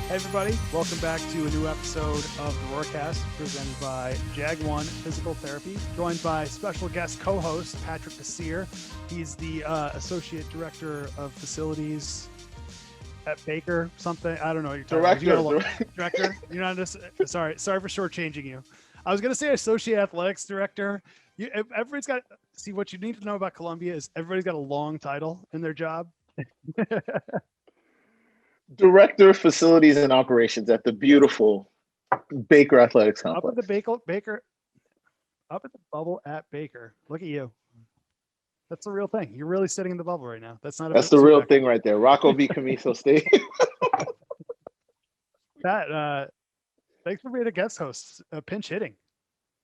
Hey everybody, welcome back to a new episode of the Roarcast presented by Jag1 Physical Therapy, joined by special guest co-host Patrick Desir. He's the Associate Director of Facilities at Baker, something. I don't know what you're talking about. Director. You're not just, sorry for shortchanging you. I was going to say Associate Athletics Director. Everybody's got, see, what you need to know about Columbia is everybody's got a long title in their job. Director of Facilities and Operations at the beautiful Baker Athletics Complex. Up at the bubble at Baker. Look at you. That's the real thing. You're really sitting in the bubble right now. That's the real thing right there. Rocco V. Camiso Stadium. Pat, thanks for being a guest host. Pinch hitting.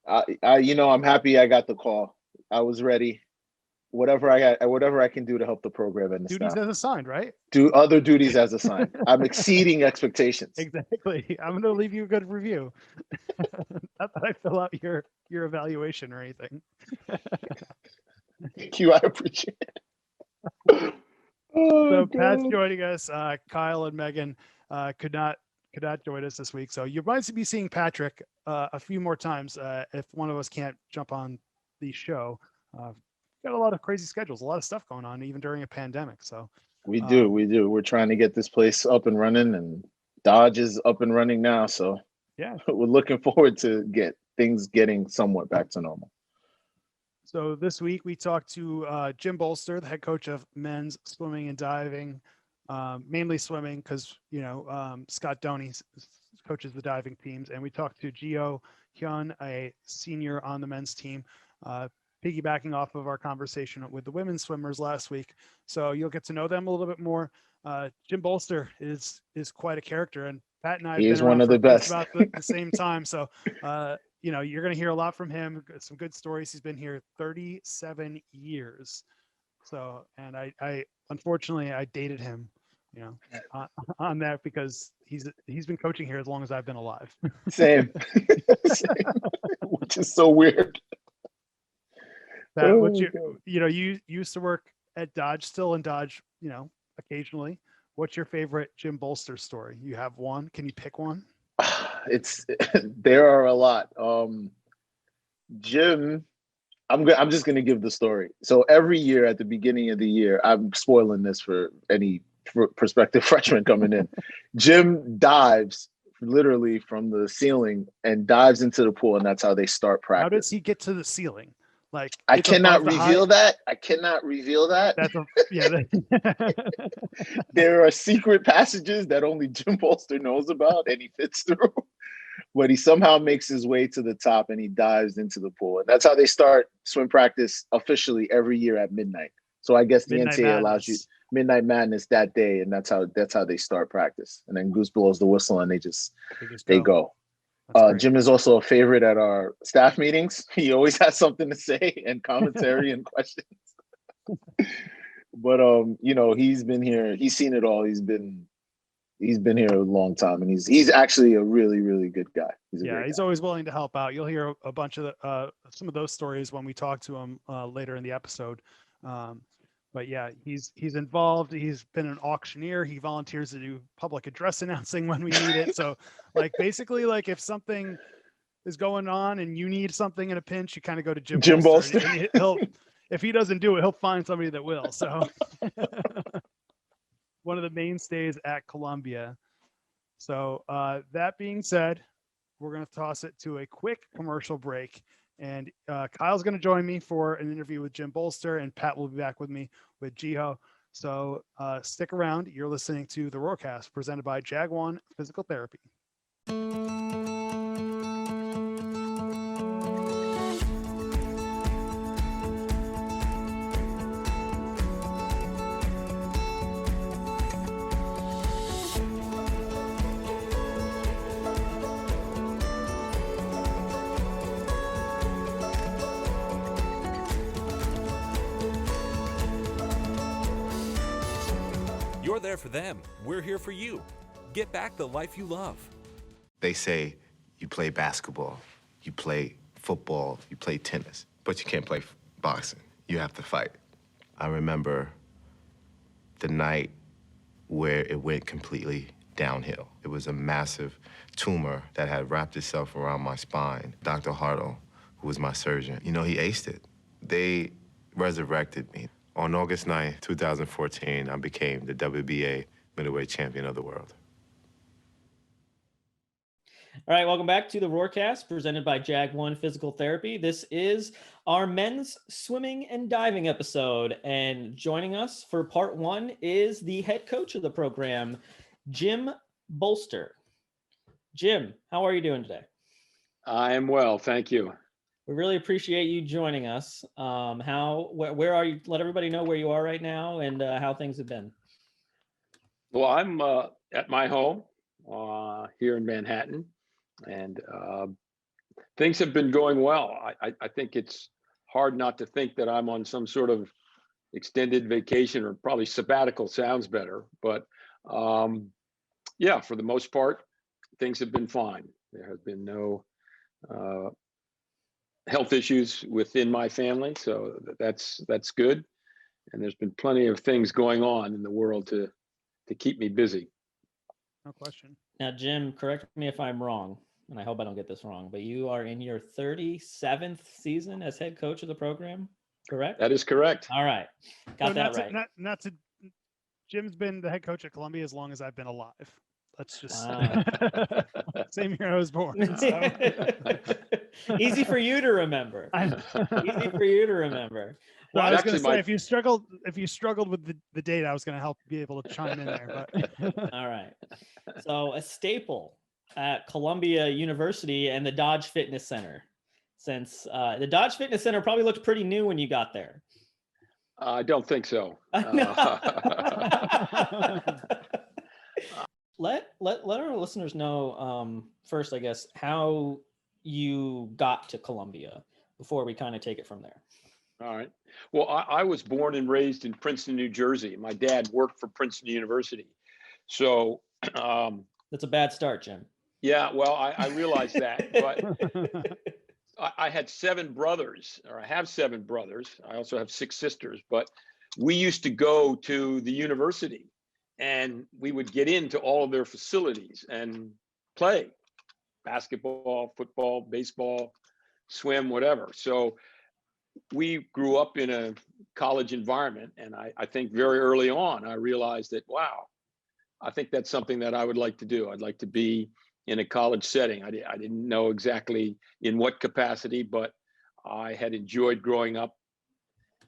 I'm happy I got the call. I was ready. Whatever I can do to help the program and the duties staff. As assigned, right? Do other duties as assigned. I'm exceeding expectations. Exactly. I'm going to leave you a good review. Not that I fill out your evaluation or anything. Thank you. I appreciate it. So Pat's joining us. Kyle and Megan could not join us this week. So you might be seeing Patrick a few more times if one of us can't jump on the show. Got a lot of crazy schedules, a lot of stuff going on, even during a pandemic. So we do. We're trying to get this place up and running, and Dodge is up and running now. So yeah, we're looking forward to things getting somewhat back to normal. So this week we talked to Jim Bolster, the head coach of men's swimming and diving, mainly swimming because Scott Doney coaches the diving teams, and we talked to Ji Ho Hyun, a senior on the men's team. Piggybacking off of our conversation with the women's swimmers last week. So you'll get to know them a little bit more. Jim Bolster is quite a character, and Pat and I have been one of the best about the same time. So, you're going to hear a lot from him, some good stories. He's been here 37 years. So, and I unfortunately, I dated him, on that because he's been coaching here as long as I've been alive. Same. Which is so weird. Pat, you used to work at Dodge, still in Dodge, occasionally. What's your favorite Jim Bolster story? You have one? Can you pick one? There are a lot. Jim, I'm just going to give the story. So every year at the beginning of the year, I'm spoiling this for any prospective freshman coming in. Jim dives literally from the ceiling and dives into the pool, and that's how they start practice. How does he get to the ceiling? Like I cannot reveal that. There are secret passages that only Jim Bolster knows about, and he fits through. But he somehow makes his way to the top, and he dives into the pool. And that's how they start swim practice officially every year at midnight. So I guess the NCAA allows you midnight madness that day, and that's how they start practice. And then Goose blows the whistle, and they go. Jim is also a favorite at our staff meetings. He always has something to say and commentary and questions. But he's been here. He's seen it all. He's been here a long time, and he's actually a really, really good guy. He's always willing to help out. You'll hear a bunch of some of those stories when we talk to him later in the episode. But yeah, he's involved. He's been an auctioneer. He volunteers to do public address announcing when we need it. So basically if something is going on and you need something in a pinch, you kind of go to Jim Bolster. And he'll, if he doesn't do it, he'll find somebody that will. So one of the mainstays at Columbia. So that being said, we're going to toss it to a quick commercial break. And Kyle's going to join me for an interview with Jim Bolster, and Pat will be back with me with Ji Ho. So stick around. You're listening to the Roarcast presented by Jag1 Physical Therapy. You're there for them. We're here for you. Get back the life you love. They say you play basketball, you play football, you play tennis, but you can't play boxing. You have to fight. I remember the night where it went completely downhill. It was a massive tumor that had wrapped itself around my spine. Dr. Hartle, who was my surgeon, he aced it. They resurrected me. On August 9th, 2014, I became the WBA middleweight champion of the world. All right, welcome back to the Roarcast, presented by Jag One Physical Therapy. This is our men's swimming and diving episode, and joining us for part one is the head coach of the program, Jim Bolster. Jim, how are you doing today? I am well, thank you. We really appreciate you joining us. Where are you? Let everybody know where you are right now and how things have been. Well, I'm at my home here in Manhattan, and things have been going well. I think it's hard not to think that I'm on some sort of extended vacation, or probably sabbatical sounds better. But yeah, for the most part, things have been fine. There has been no health issues within my family, so that's good. And there's been plenty of things going on in the world to keep me busy. No question. Now, Jim, correct me if I'm wrong, and I hope I don't get this wrong, but you are in your 37th season as head coach of the program, correct? That is correct. All right. Got So that right. Not to. Jim's been the head coach at Columbia as long as I've been alive. Let's just same year I was born. So. Easy for you to remember. Easy for you to remember. Well, I was going to say, my- if you struggled with the date, I was going to help be able to chime in there. But All right. So a staple at Columbia University and the Dodge Fitness Center, since the Dodge Fitness Center probably looked pretty new when you got there. I don't think so. Let our listeners know first, I guess, how you got to Columbia before we kind of take it from there. All right. Well, I was born and raised in Princeton, New Jersey. My dad worked for Princeton University. So That's a bad start, Jim. yeah, well, I realized that, but I had 7 brothers, or I have 7 brothers. I also have 6 sisters, but we used to go to the university and we would get into all of their facilities and play basketball, football, baseball, swim, whatever. So we grew up in a college environment. And I think very early on, I realized that, wow, I think that's something that I would like to do. I'd like to be in a college setting. I didn't know exactly in what capacity, but I had enjoyed growing up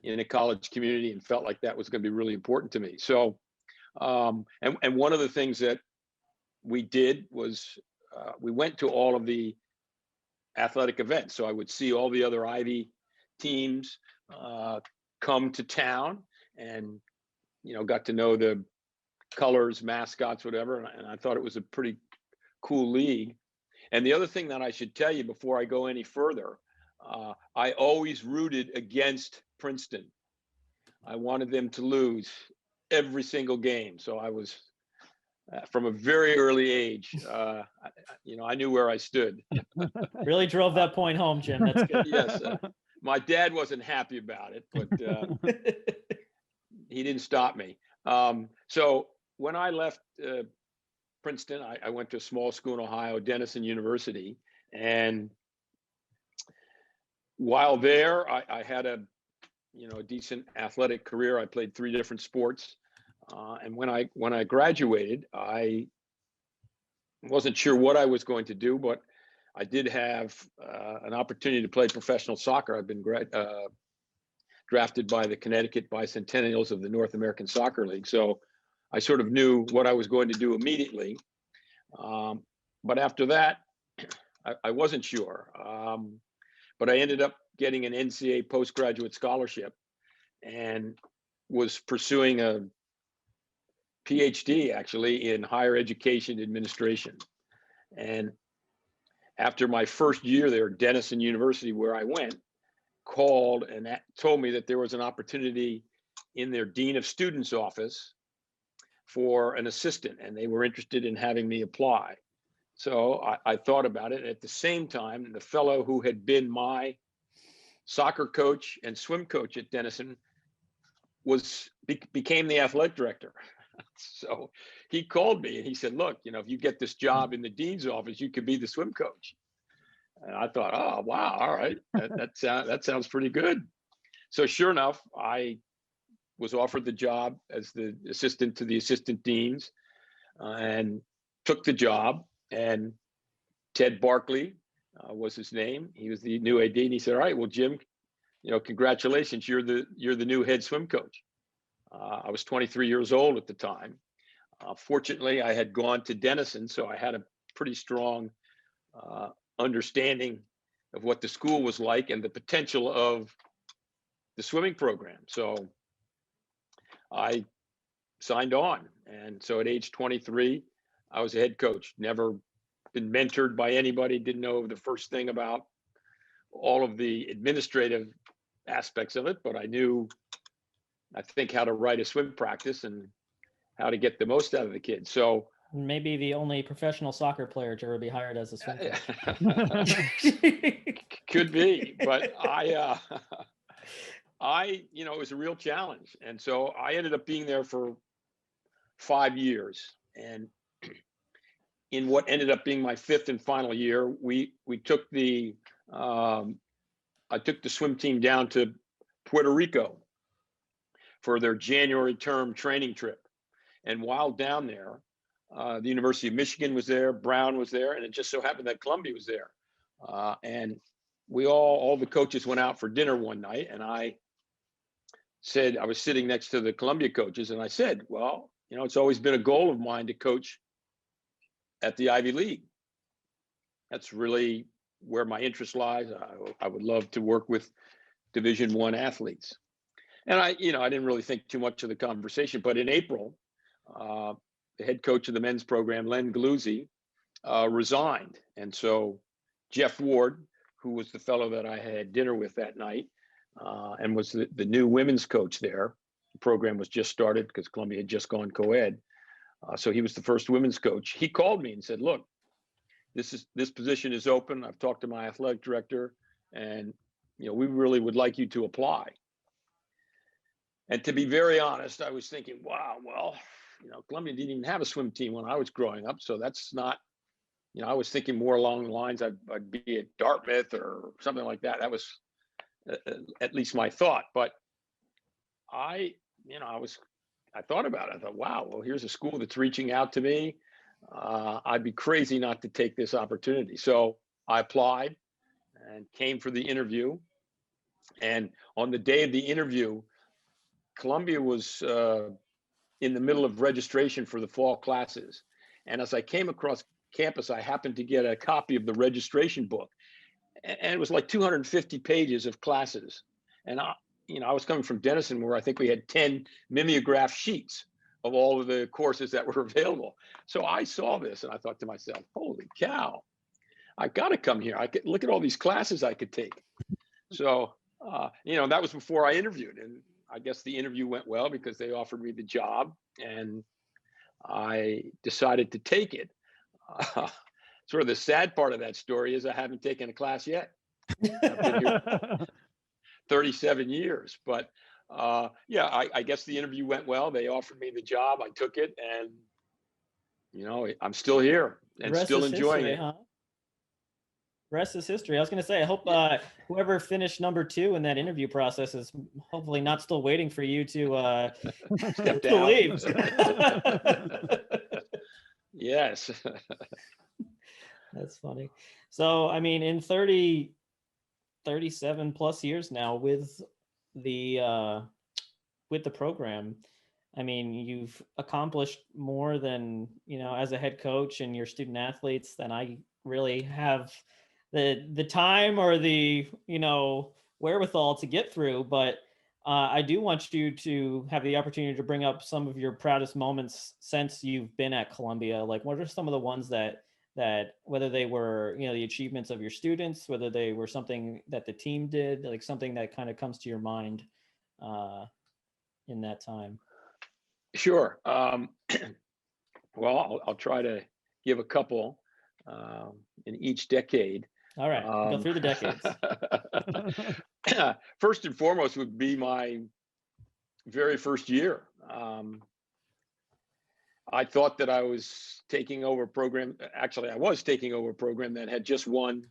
in a college community and felt like that was going to be really important to me. So, and one of the things that we did was we went to all of the athletic events. So I would see all the other Ivy teams come to town, and got to know the colors, mascots, whatever. And I thought it was a pretty cool league. And the other thing that I should tell you before I go any further, I always rooted against Princeton. I wanted them to lose every single game. So I was, from a very early age, I knew where I stood. Really drove that point home, Jim. That's good. Yes. My dad wasn't happy about it, but he didn't stop me. So when I left Princeton, I went to a small school in Ohio, Denison University. And while there, I had a decent athletic career. I played 3 different sports. And when I graduated, I wasn't sure what I was going to do, but I did have an opportunity to play professional soccer. I've been drafted by the Connecticut Bicentennials of the North American Soccer League. So I sort of knew what I was going to do immediately. But after that, I wasn't sure. But I ended up getting an NCAA postgraduate scholarship and was pursuing a PhD actually in higher education administration. And after my first year there, Denison University, where I went, called and told me that there was an opportunity in their Dean of Students office for an assistant, and they were interested in having me apply. So I thought about it. At the same time, the fellow who had been my soccer coach and swim coach at Denison became the athletic director. So he called me and he said, look, if you get this job in the dean's office, you could be the swim coach. And I thought, oh, wow. All right. That sounds pretty good. So sure enough, I was offered the job as the assistant to the assistant deans, and took the job. And Ted Barkley was his name. He was the new AD. And he said, all right, well, Jim, congratulations. You're the new head swim coach. I was 23 years old at the time. Fortunately, I had gone to Denison, so I had a pretty strong understanding of what the school was like and the potential of the swimming program. So I signed on. And so at age 23, I was a head coach. Never been mentored by anybody, didn't know the first thing about all of the administrative aspects of it, but I think how to write a swim practice and how to get the most out of the kids. So maybe the only professional soccer player to ever be hired as a swim coach. Could be, but it was a real challenge. And so I ended up being there for 5 years. And in what ended up being my 5th and final year, we took I took the swim team down to Puerto Rico for their January term training trip. And while down there, the University of Michigan was there, Brown was there, and it just so happened that Columbia was there. And we all the coaches went out for dinner one night, and I said, I was sitting next to the Columbia coaches, and I said, well, it's always been a goal of mine to coach at the Ivy League. That's really where my interest lies. I would love to work with Division I athletes. And I didn't really think too much of the conversation, but in April, the head coach of the men's program, Len Galuzzi, resigned. And so Jeff Ward, who was the fellow that I had dinner with that night, and was the new women's coach there. The program was just started because Columbia had just gone co-ed. So he was the first women's coach. He called me and said, look, this position is open. I've talked to my athletic director, and we really would like you to apply. And to be very honest, I was thinking, wow, well, Columbia didn't even have a swim team when I was growing up. So that's not, I was thinking more along the lines I'd be at Dartmouth or something like that. That was at least my thought. But I thought about it. I thought, wow, well, here's a school that's reaching out to me. I'd be crazy not to take this opportunity. So I applied and came for the interview. And on the day of the interview, Columbia was in the middle of registration for the fall classes. And as I came across campus, I happened to get a copy of the registration book. And it was like 250 pages of classes. And I was coming from Denison, where I think we had 10 mimeograph sheets of all of the courses that were available. So I saw this and I thought to myself, holy cow, I got to come here. I could look at all these classes I could take. So, that was before I interviewed. And I guess the interview went well because they offered me the job and I decided to take it. Sort of the sad part of that story is I haven't taken a class yet. I've been here 37 years, but I guess the interview went well. They offered me the job. I took it, and I'm still here and still enjoying it. Huh? Rest is history. I was going to say, I hope whoever finished number 2 in that interview process is hopefully not still waiting for you to step down. To leave. Yes. That's funny. So, I mean, in 37 plus years now with the program, I mean, you've accomplished more than, as a head coach and your student athletes than I really have the time or the, wherewithal to get through. But I do want you to have the opportunity to bring up some of your proudest moments since you've been at Columbia. Like, what are some of the ones that whether they were, the achievements of your students, whether they were something that the team did, like something that kind of comes to your mind in that time? Sure. Well, I'll try to give a couple in each decade. All right, go through the decades. First and foremost would be my very first year. I thought that I was taking over a program. Actually, I was taking over a program that had just won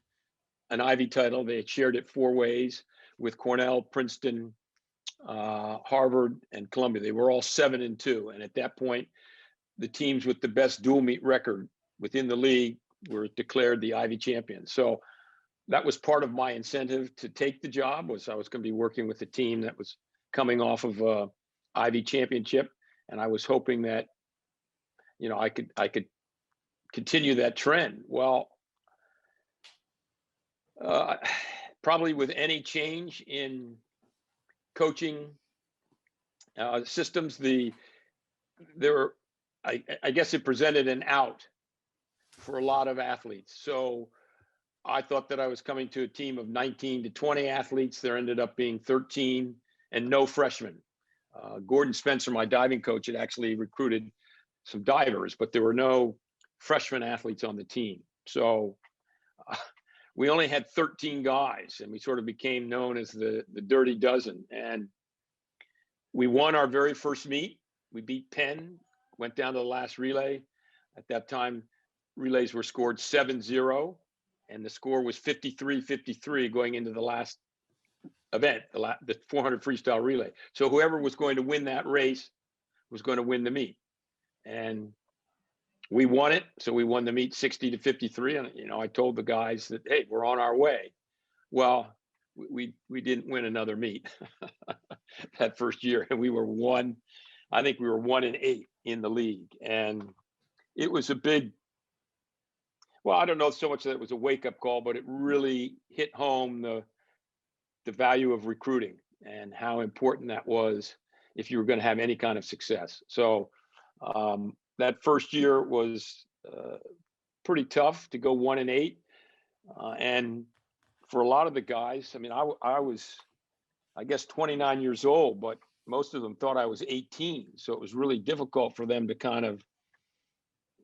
an Ivy title. They had shared it 4 ways with Cornell, Princeton, Harvard, and Columbia. They were all 7-2. And at that point, the teams with the best dual meet record within the league were declared the Ivy champions. So that was part of my incentive to take the job, was I was going to be working with a team that was coming off of a Ivy championship. And I was hoping that, I could continue that trend. Well, probably with any change in coaching systems, I guess it presented an out for a lot of athletes. So I thought that I was coming to a team of 19 to 20 athletes. There ended up being 13 and no freshmen. Gordon Spencer, my diving coach, had actually recruited some divers, but there were no freshman athletes on the team. So we only had 13 guys, and we sort of became known as the Dirty Dozen. And we won our very first meet. We beat Penn, went down to the last relay. At that time, relays were scored 7-0, and the score was 53-53 going into the last event, the 400 freestyle relay. So whoever was going to win that race was going to win the meet. And we won it. So we won the meet 60-53. And, I told the guys that, hey, we're on our way. Well, we didn't win another meet that first year. And we were 1-8 in the league. And it was a big, well, I don't know so much that it was a wake-up call, but it really hit home the value of recruiting and how important that was if you were going to have any kind of success. So that first year was pretty tough to go 1-8. And for a lot of the guys, I mean, I was, I guess, 29 years old, but most of them thought I was 18. So it was really difficult for them to kind of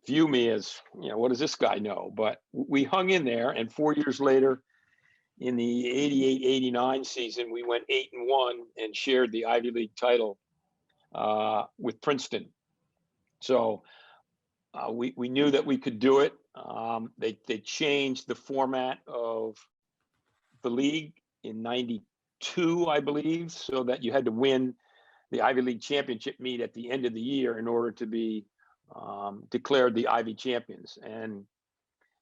view me as, what does this guy know? But we hung in there. And 4 years later, in the 88-89 season, we went 8-1 and shared the Ivy League title with Princeton. So we knew that we could do it. They changed the format of the league in 92, I believe, so that you had to win the Ivy League championship meet at the end of the year in order to be declared the Ivy champions. And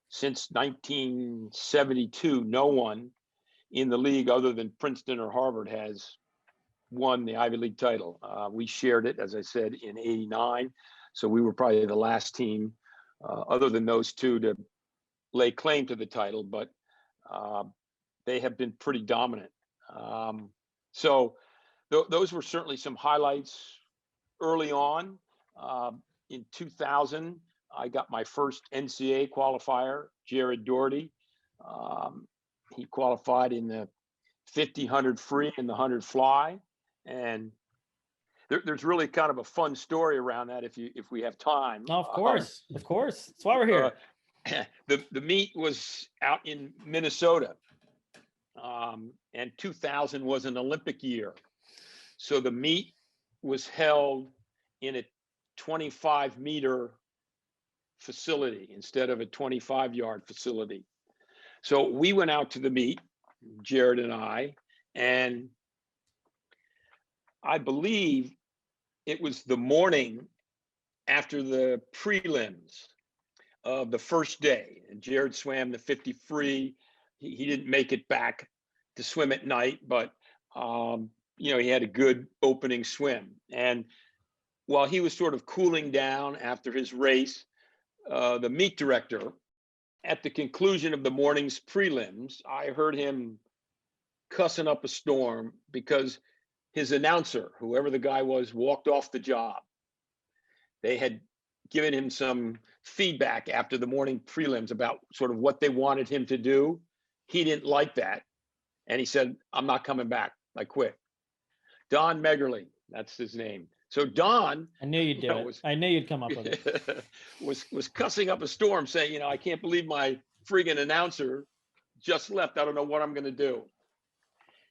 since 1972, no one in the league other than Princeton or Harvard has won the Ivy League title. We shared it, as I said, in 89. So we were probably the last team other than those two to lay claim to the title, but they have been pretty dominant. So those were certainly some highlights early on. In 2000, I got my first NCAA qualifier, Jared Doherty. He qualified in the 50, 100 free and the 100 fly. And there's really kind of a fun story around that if we have time. Of course. That's why we're here. The meet was out in Minnesota. And 2000 was an Olympic year. So the meet was held in a 25-meter facility instead of a 25-yard facility. So we went out to the meet, Jared and I, and I believe it was the morning after the prelims of the first day. And Jared swam the 50 free. He didn't make it back to swim at night, but he had a good opening swim. And while he was sort of cooling down after his race, the meet director, at the conclusion of the morning's prelims, I heard him cussing up a storm because his announcer, whoever the guy was, walked off the job. They had given him some feedback after the morning prelims about sort of what they wanted him to do. He didn't like that. And he said, I'm not coming back. I quit. Don Meggerly, that's his name. So Don, I knew you'd do it. I knew you'd come up with it. was cussing up a storm saying, I can't believe my friggin' announcer just left. I don't know what I'm going to do.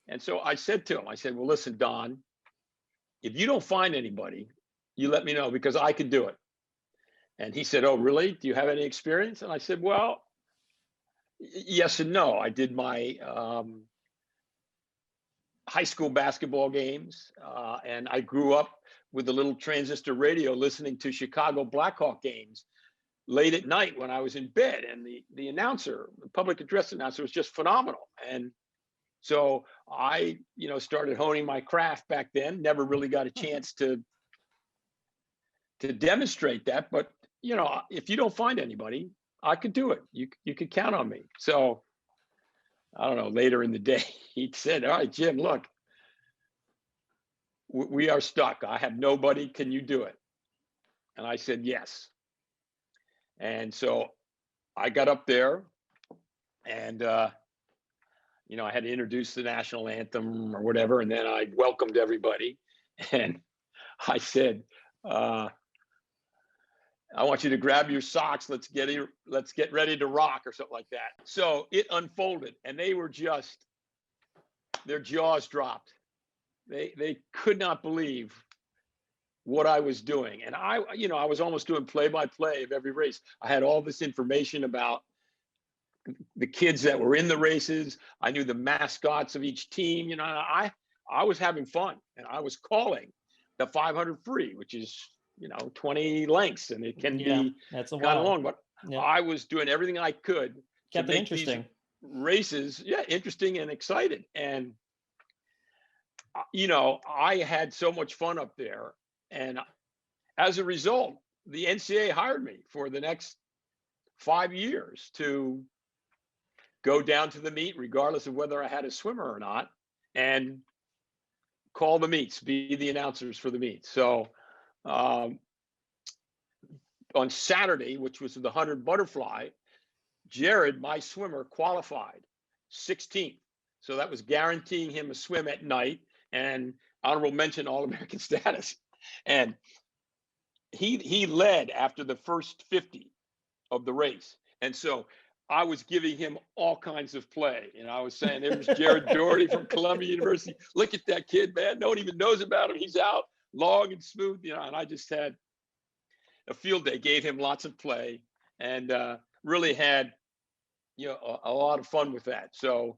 And so I said to him, well, listen, Don, if you don't find anybody, you let me know because I could do it. And he said, "Oh, really? Do you have any experience?" And I said, "Well, yes and no. I did my high school basketball games, and I grew up with a little transistor radio listening to Chicago Blackhawk games late at night when I was in bed. And the announcer, the public address announcer, was just phenomenal. And so I, started honing my craft back then. Never really got a chance to demonstrate that, but if you don't find anybody, I could do it. You could count on me." So I don't know. Later in the day, he said, "All right, Jim, look, we are stuck. I have nobody. Can you do it?" And I said, "Yes." And so I got up there, and I had to introduce the national anthem or whatever, and then I welcomed everybody, and I said, "I want you to grab your socks. Let's get ready to rock," or something like that. So it unfolded, and they were just, their jaws dropped. They could not believe what I was doing. And I was almost doing play-by-play of every race. I had all this information about the kids that were in the races. I knew the mascots of each team. I was having fun, and I was calling the 500 free, which is 20 lengths, and it can be that's a kind of while. long, but I was doing everything I could to Kept it make interesting. these races interesting and excited. And I had so much fun up there, and as a result, the NCAA hired me for the next 5 years to go down to the meet, regardless of whether I had a swimmer or not, and call the meets, be the announcers for the meet. So on Saturday, which was the 100 butterfly, Jared, my swimmer, qualified 16th. So that was guaranteeing him a swim at night and honorable mention All-American status. And he led after the first 50 of the race. And so I was giving him all kinds of play. I was saying, "There's Jared Doherty from Columbia University. Look at that kid, man. No one even knows about him. He's out long and smooth." And I just had a field day, gave him lots of play, and really had, a lot of fun with that. So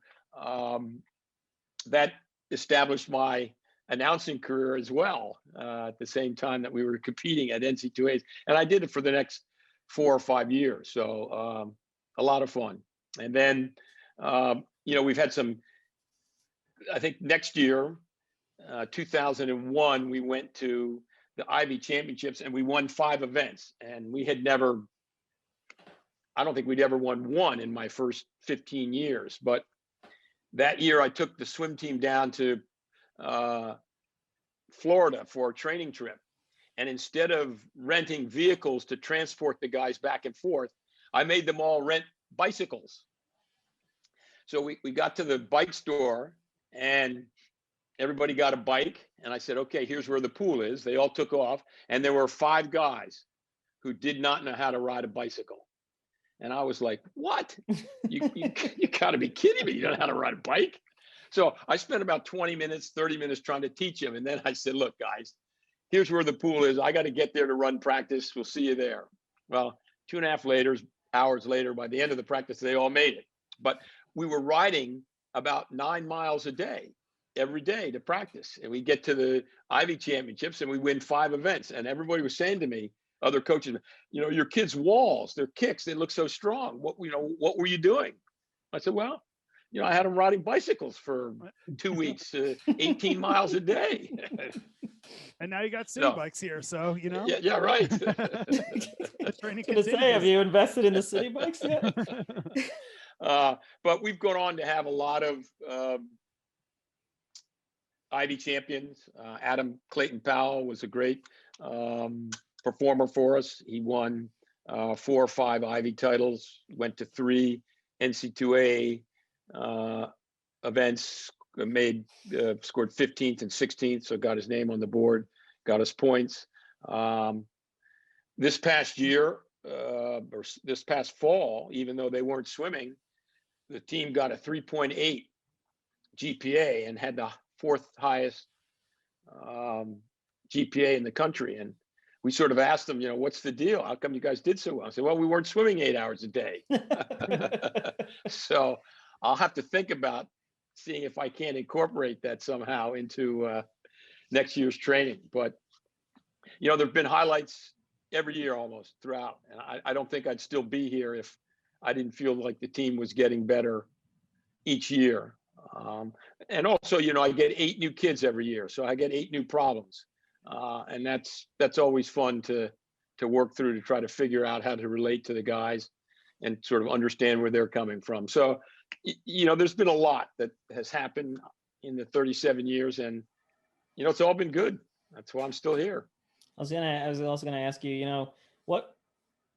that established my announcing career as well, at the same time that we were competing at NC2As. And I did it for the next 4 or 5 years. So a lot of fun. And then, we've had some, I think next year, 2001, we went to the Ivy Championships and we won 5 events. And we had never, I don't think we'd ever won one in my first 15 years. But that year I took the swim team down to Florida for a training trip. And instead of renting vehicles to transport the guys back and forth, I made them all rent bicycles. So we got to the bike store and everybody got a bike. And I said, "Okay, here's where the pool is." They all took off. And there were 5 guys who did not know how to ride a bicycle. And I was like, "What? You got to be kidding me. You don't know how to ride a bike?" So I spent about 20 minutes, 30 minutes trying to teach them. And then I said, "Look, guys, here's where the pool is. I got to get there to run practice. We'll see you there." Well, 2.5 hours later, by the end of the practice, they all made it. But we were riding about 9 miles a day, every day to practice. And we get to the Ivy Championships and we win 5 events. And everybody was saying to me, other coaches, "Your kids' walls, their kicks, they look so strong. What were you doing?" I said, "Well, I had them riding bicycles for 2 weeks, 18 miles a day." And now you got city bikes here, so Yeah, right. The training I was gonna say, have you invested in the city bikes yet? But we've gone on to have a lot of Ivy champions. Adam Clayton Powell was a great performer for us. He won 4 or 5 Ivy titles, went to 3 NC2A events, scored 15th and 16th, so got his name on the board, got us points. This past year, or this past fall, even though they weren't swimming, the team got a 3.8 GPA and had the 4th highest GPA in the country. And we sort of asked them, what's the deal? How come you guys did so well? I said, well, we weren't swimming 8 hours a day. So I'll have to think about seeing if I can incorporate that somehow into next year's training. But, there've been highlights every year almost throughout. And I don't think I'd still be here if I didn't feel like the team was getting better each year. And also, I get 8 new kids every year. So I get 8 new problems. And that's always fun to work through, to try to figure out how to relate to the guys and sort of understand where they're coming from. So, there's been a lot that has happened in the 37 years, and, it's all been good. That's why I'm still here. I was also gonna ask you,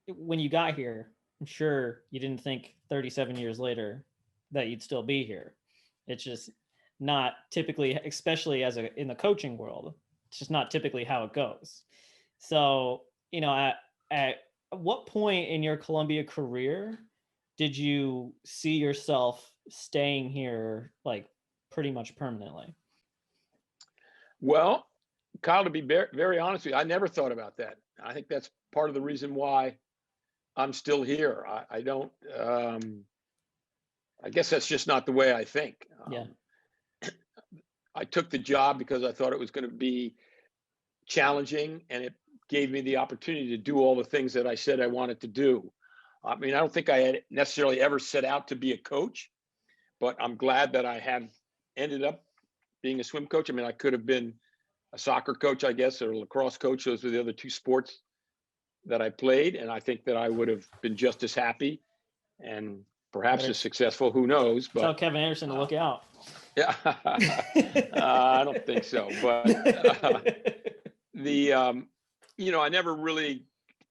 when you got here, I'm sure you didn't think 37 years later that you'd still be here. It's just not typically, especially in the coaching world, it's just not typically how it goes. So, at what point in your Columbia career did you see yourself staying here, like, pretty much permanently? Well, Kyle, to be very honest with you, I never thought about that. I think that's part of the reason why I'm still here. I don't, I guess that's just not the way I think. Yeah. I took the job because I thought it was going to be challenging, and it gave me the opportunity to do all the things that I said I wanted to do. I mean, I don't think I had necessarily ever set out to be a coach, but I'm glad that I have ended up being a swim coach. I mean, I could have been a soccer coach, I guess, or a lacrosse coach. Those were the other 2 sports that I played. And I think that I would have been just as happy and perhaps as successful. Who knows? But tell Kevin Anderson to look out. Yeah, I don't think so. But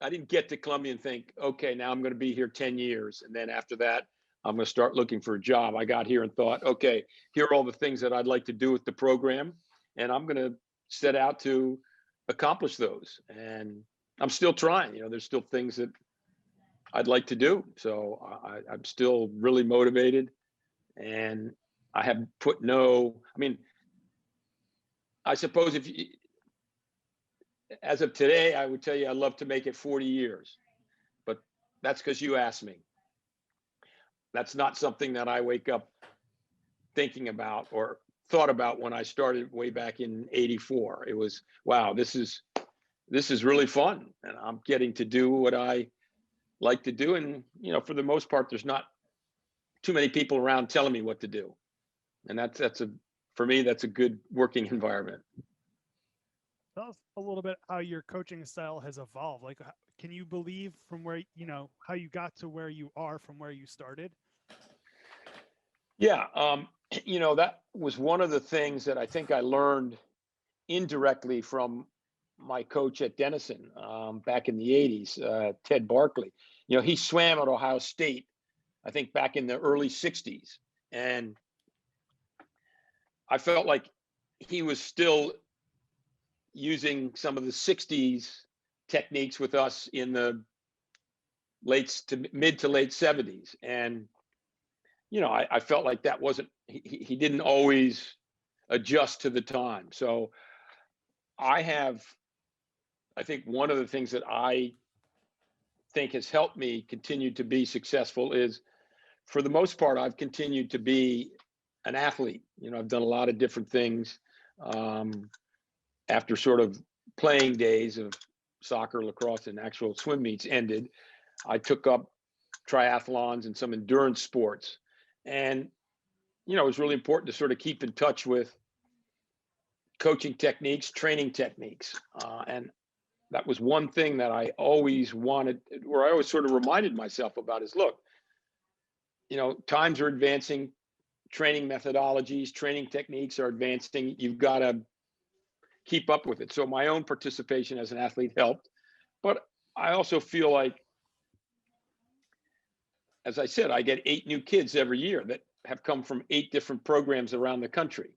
I didn't get to Columbia and think, okay, now I'm going to be here 10 years. And then after that, I'm going to start looking for a job. I got here and thought, okay, here are all the things that I'd like to do with the program, and I'm going to set out to accomplish those. And I'm still trying. There's still things that I'd like to do. So I'm still really motivated, and I have put I suppose as of today, I would tell you I'd love to make it 40 years, but that's because you asked me. That's not something that I wake up thinking about or thought about when I started way back in '84. It was, wow, this is really fun, and I'm getting to do what I like to do. And, for the most part, there's not too many people around telling me what to do. And for me, that's a good working environment. Tell us a little bit how your coaching style has evolved. Like, can you believe from where, how you got to where you are from where you started? Yeah. That was one of the things that I think I learned indirectly from my coach at Denison back in the 80s, Ted Barkley. He swam at Ohio State, I think back in the early 60s. And I felt like he was still using some of the 60s techniques with us in the mid to late 70s. And, I felt like that wasn't, he didn't always adjust to the time. So I think one of the things that I think has helped me continue to be successful is, for the most part, I've continued to be an athlete. I've done a lot of different things. After sort of playing days of soccer, lacrosse, and actual swim meets ended, I took up triathlons and some endurance sports. And, it was really important to sort of keep in touch with coaching techniques, training techniques. And that was one thing that I always wanted, where I always sort of reminded myself about is, look, times are advancing, training methodologies, training techniques are advancing. You've got to keep up with it. So my own participation as an athlete helped, but I also feel like, as I said, I get 8 new kids every year that have come from 8 different programs around the country.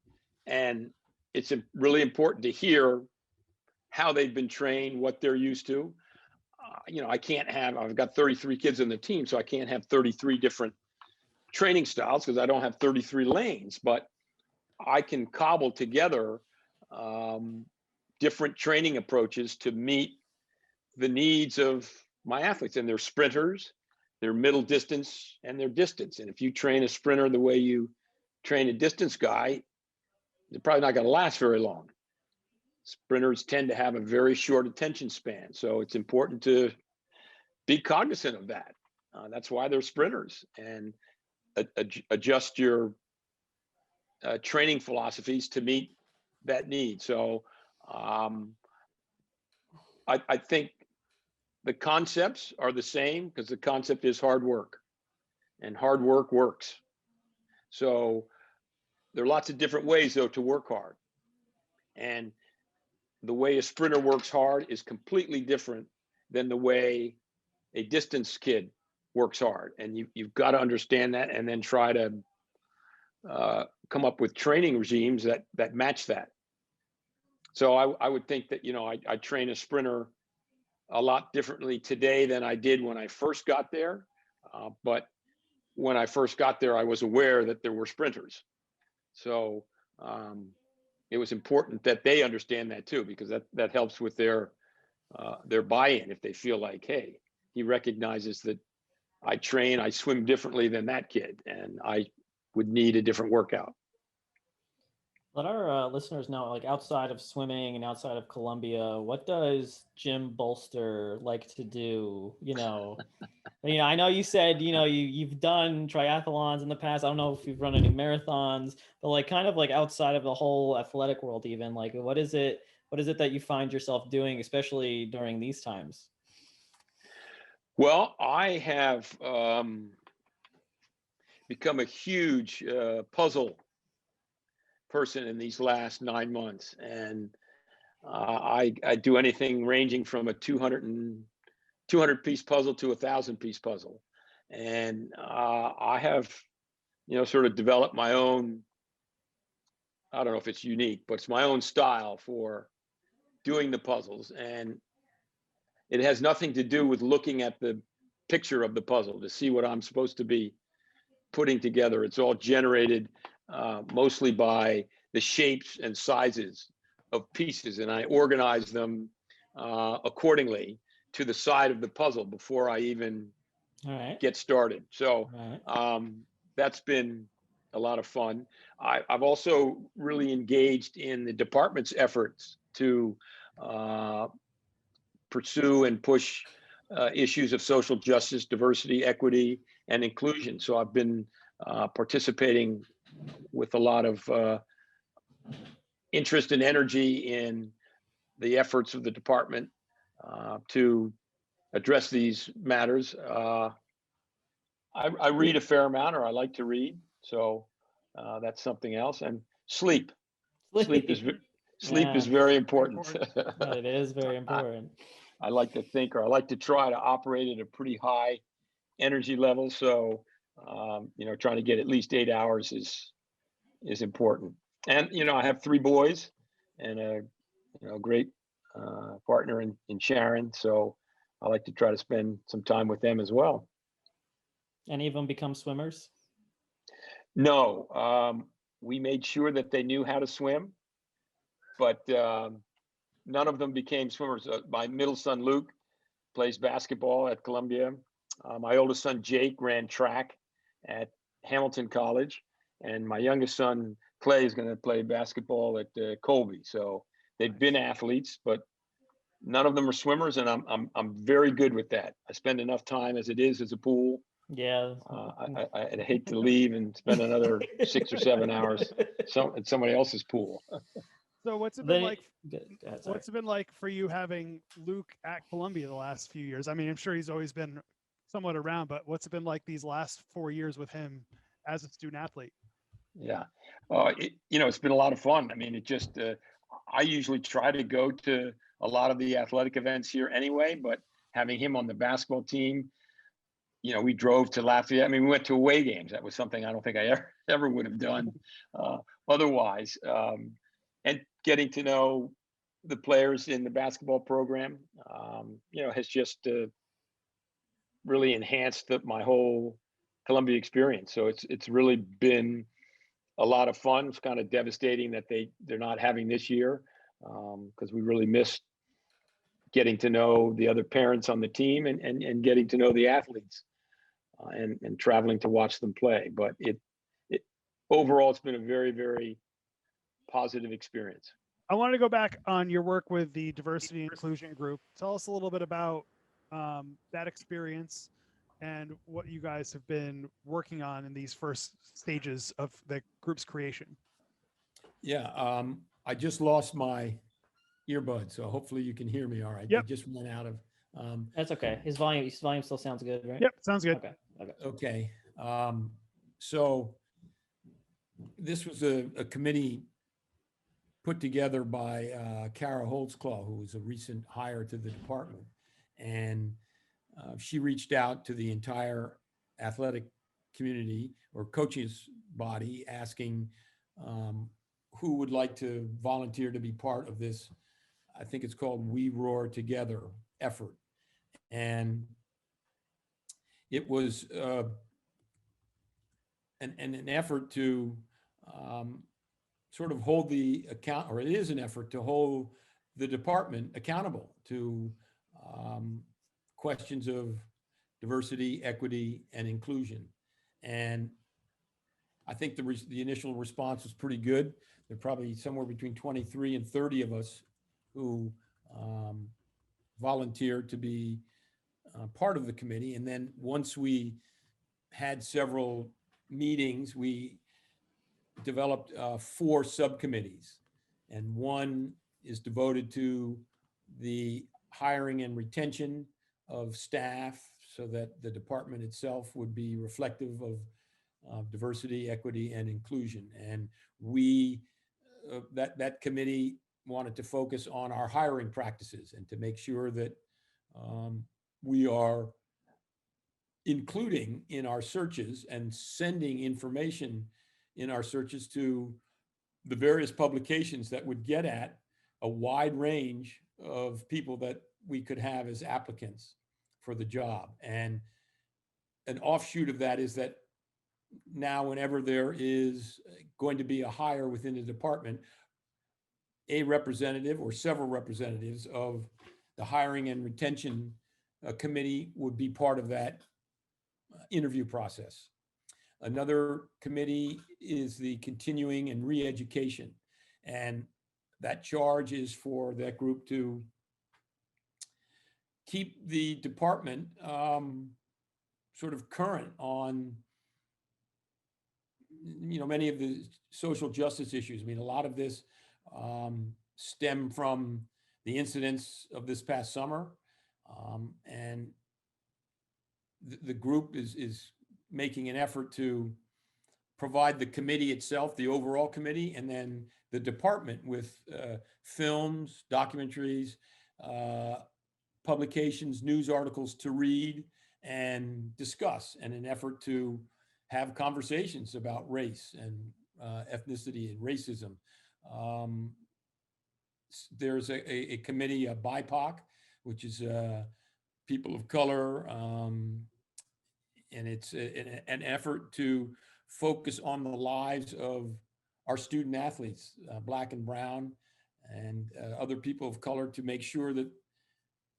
And it's really important to hear how they've been trained, what they're used to. I've got 33 kids on the team, so I can't have 33 different training styles because I don't have 33 lanes, but I can cobble together different training approaches to meet the needs of my athletes, and they're sprinters, they're middle distance, and they're distance. And if you train a sprinter the way you train a distance guy, they're probably not going to last very long. Sprinters tend to have a very short attention span, so it's important to be cognizant of that. That's why they're sprinters, and adjust your training philosophies to meet that need. So I think the concepts are the same, because the concept is hard work, and hard work works. So there are lots of different ways, though, to work hard. And the way a sprinter works hard is completely different than the way a distance kid works hard. And you've got to understand that, and then try to come up with training regimes that match that. So I would think that, I train a sprinter a lot differently today than I did when I first got there. But when I first got there, I was aware that there were sprinters. So it was important that they understand that too, because that helps with their buy-in. If they feel like, hey, he recognizes that I swim differently than that kid, and I would need a different workout. Let our listeners know, like, outside of swimming and outside of Columbia, what does Jim Bolster like to do? I know you said, you've done triathlons in the past. I don't know if you've run any marathons, but like kind of like outside of the whole athletic world, even like, what is it that you find yourself doing, especially during these times? Well, I have become a huge puzzle person in these last 9 months, and I do anything ranging from a 200 piece puzzle to 1,000 piece puzzle, and I have sort of developed my own, I don't know if it's unique, but it's my own style for doing the puzzles. And it has nothing to do with looking at the picture of the puzzle to see what I'm supposed to be putting together. It's all generated mostly by the shapes and sizes of pieces, and I organize them accordingly to the side of the puzzle before I even get started. So that's been a lot of fun. I've also really engaged in the department's efforts to pursue and push issues of social justice, diversity, equity, and inclusion. So I've been participating with a lot of interest and energy in the efforts of the department to address these matters. I read a fair amount, or I like to read. So that's something else. And sleep. Sleep is very important. It is very important. I like to think, or I like to try to operate at a pretty high energy level. So, trying to get at least 8 hours is important. And, I have 3 boys and a great partner in Sharon. So I like to try to spend some time with them as well. Any of them become swimmers? No, we made sure that they knew how to swim, but none of them became swimmers. My middle son, Luke, plays basketball at Columbia. My oldest son, Jake, ran track at Hamilton College. And my youngest son, Clay, is going to play basketball at Colby. So they've been athletes, but none of them are swimmers. And I'm very good with that. I spend enough time as it is as a pool. Yeah. I'd hate to leave and spend another 6 or 7 hours at somebody else's pool. So what's it been like? What's it been like for you having Luke at Columbia the last few years? I mean, I'm sure he's always been somewhat around, but what's it been like these last 4 years with him as a student athlete? Yeah, it's been a lot of fun. I mean, I usually try to go to a lot of the athletic events here anyway, but having him on the basketball team, we drove to Lafayette. I mean, we went to away games. That was something I don't think I ever would have done otherwise. And getting to know the players in the basketball program, has just really enhanced my whole Columbia experience. So it's really been a lot of fun. It's kind of devastating that they're not having this year, because we really missed getting to know the other parents on the team and getting to know the athletes and traveling to watch them play. But it overall, it's been a very, very positive experience. I wanted to go back on your work with the diversity and inclusion group. Tell us a little bit about that experience and what you guys have been working on in these first stages of the group's creation. Yeah, I just lost my earbud, so hopefully you can hear me all right. Yep. They just went out of. That's okay. His volume still sounds good, right? Yep, sounds good. Okay. So this was a committee put together by Kara Holtzclaw, who was a recent hire to the department. And she reached out to the entire athletic community or coaches body asking who would like to volunteer to be part of this. I think it's called We Roar Together effort. And it was an effort to sort of hold the account, or it is an effort to hold the department accountable to questions of diversity, equity, and inclusion. And I think the initial response was pretty good. There are probably somewhere between 23 and 30 of us who volunteered to be part of the committee. And then once we had several meetings, we developed 4 subcommittees, and one is devoted to the hiring and retention of staff so that the department itself would be reflective of diversity, equity, and inclusion. And we, that committee wanted to focus on our hiring practices and to make sure that we are including in our searches and sending information in our searches to the various publications that would get at a wide range of people that we could have as applicants for the job. And an offshoot of that is that now whenever there is going to be a hire within the department, a representative or several representatives of the hiring and retention committee would be part of that interview process. Another committee is the continuing and re-education. And that charge is for that group to keep the department sort of current on, many of the social justice issues. I mean, a lot of this stem from the incidents of this past summer. And the group is making an effort to provide the committee itself, the overall committee, and then the department with films, documentaries, publications, news articles to read and discuss, and an effort to have conversations about race and ethnicity and racism. There's a committee, a BIPOC, which is people of color, and it's an effort to focus on the lives of our student athletes, Black and brown, and other people of color, to make sure that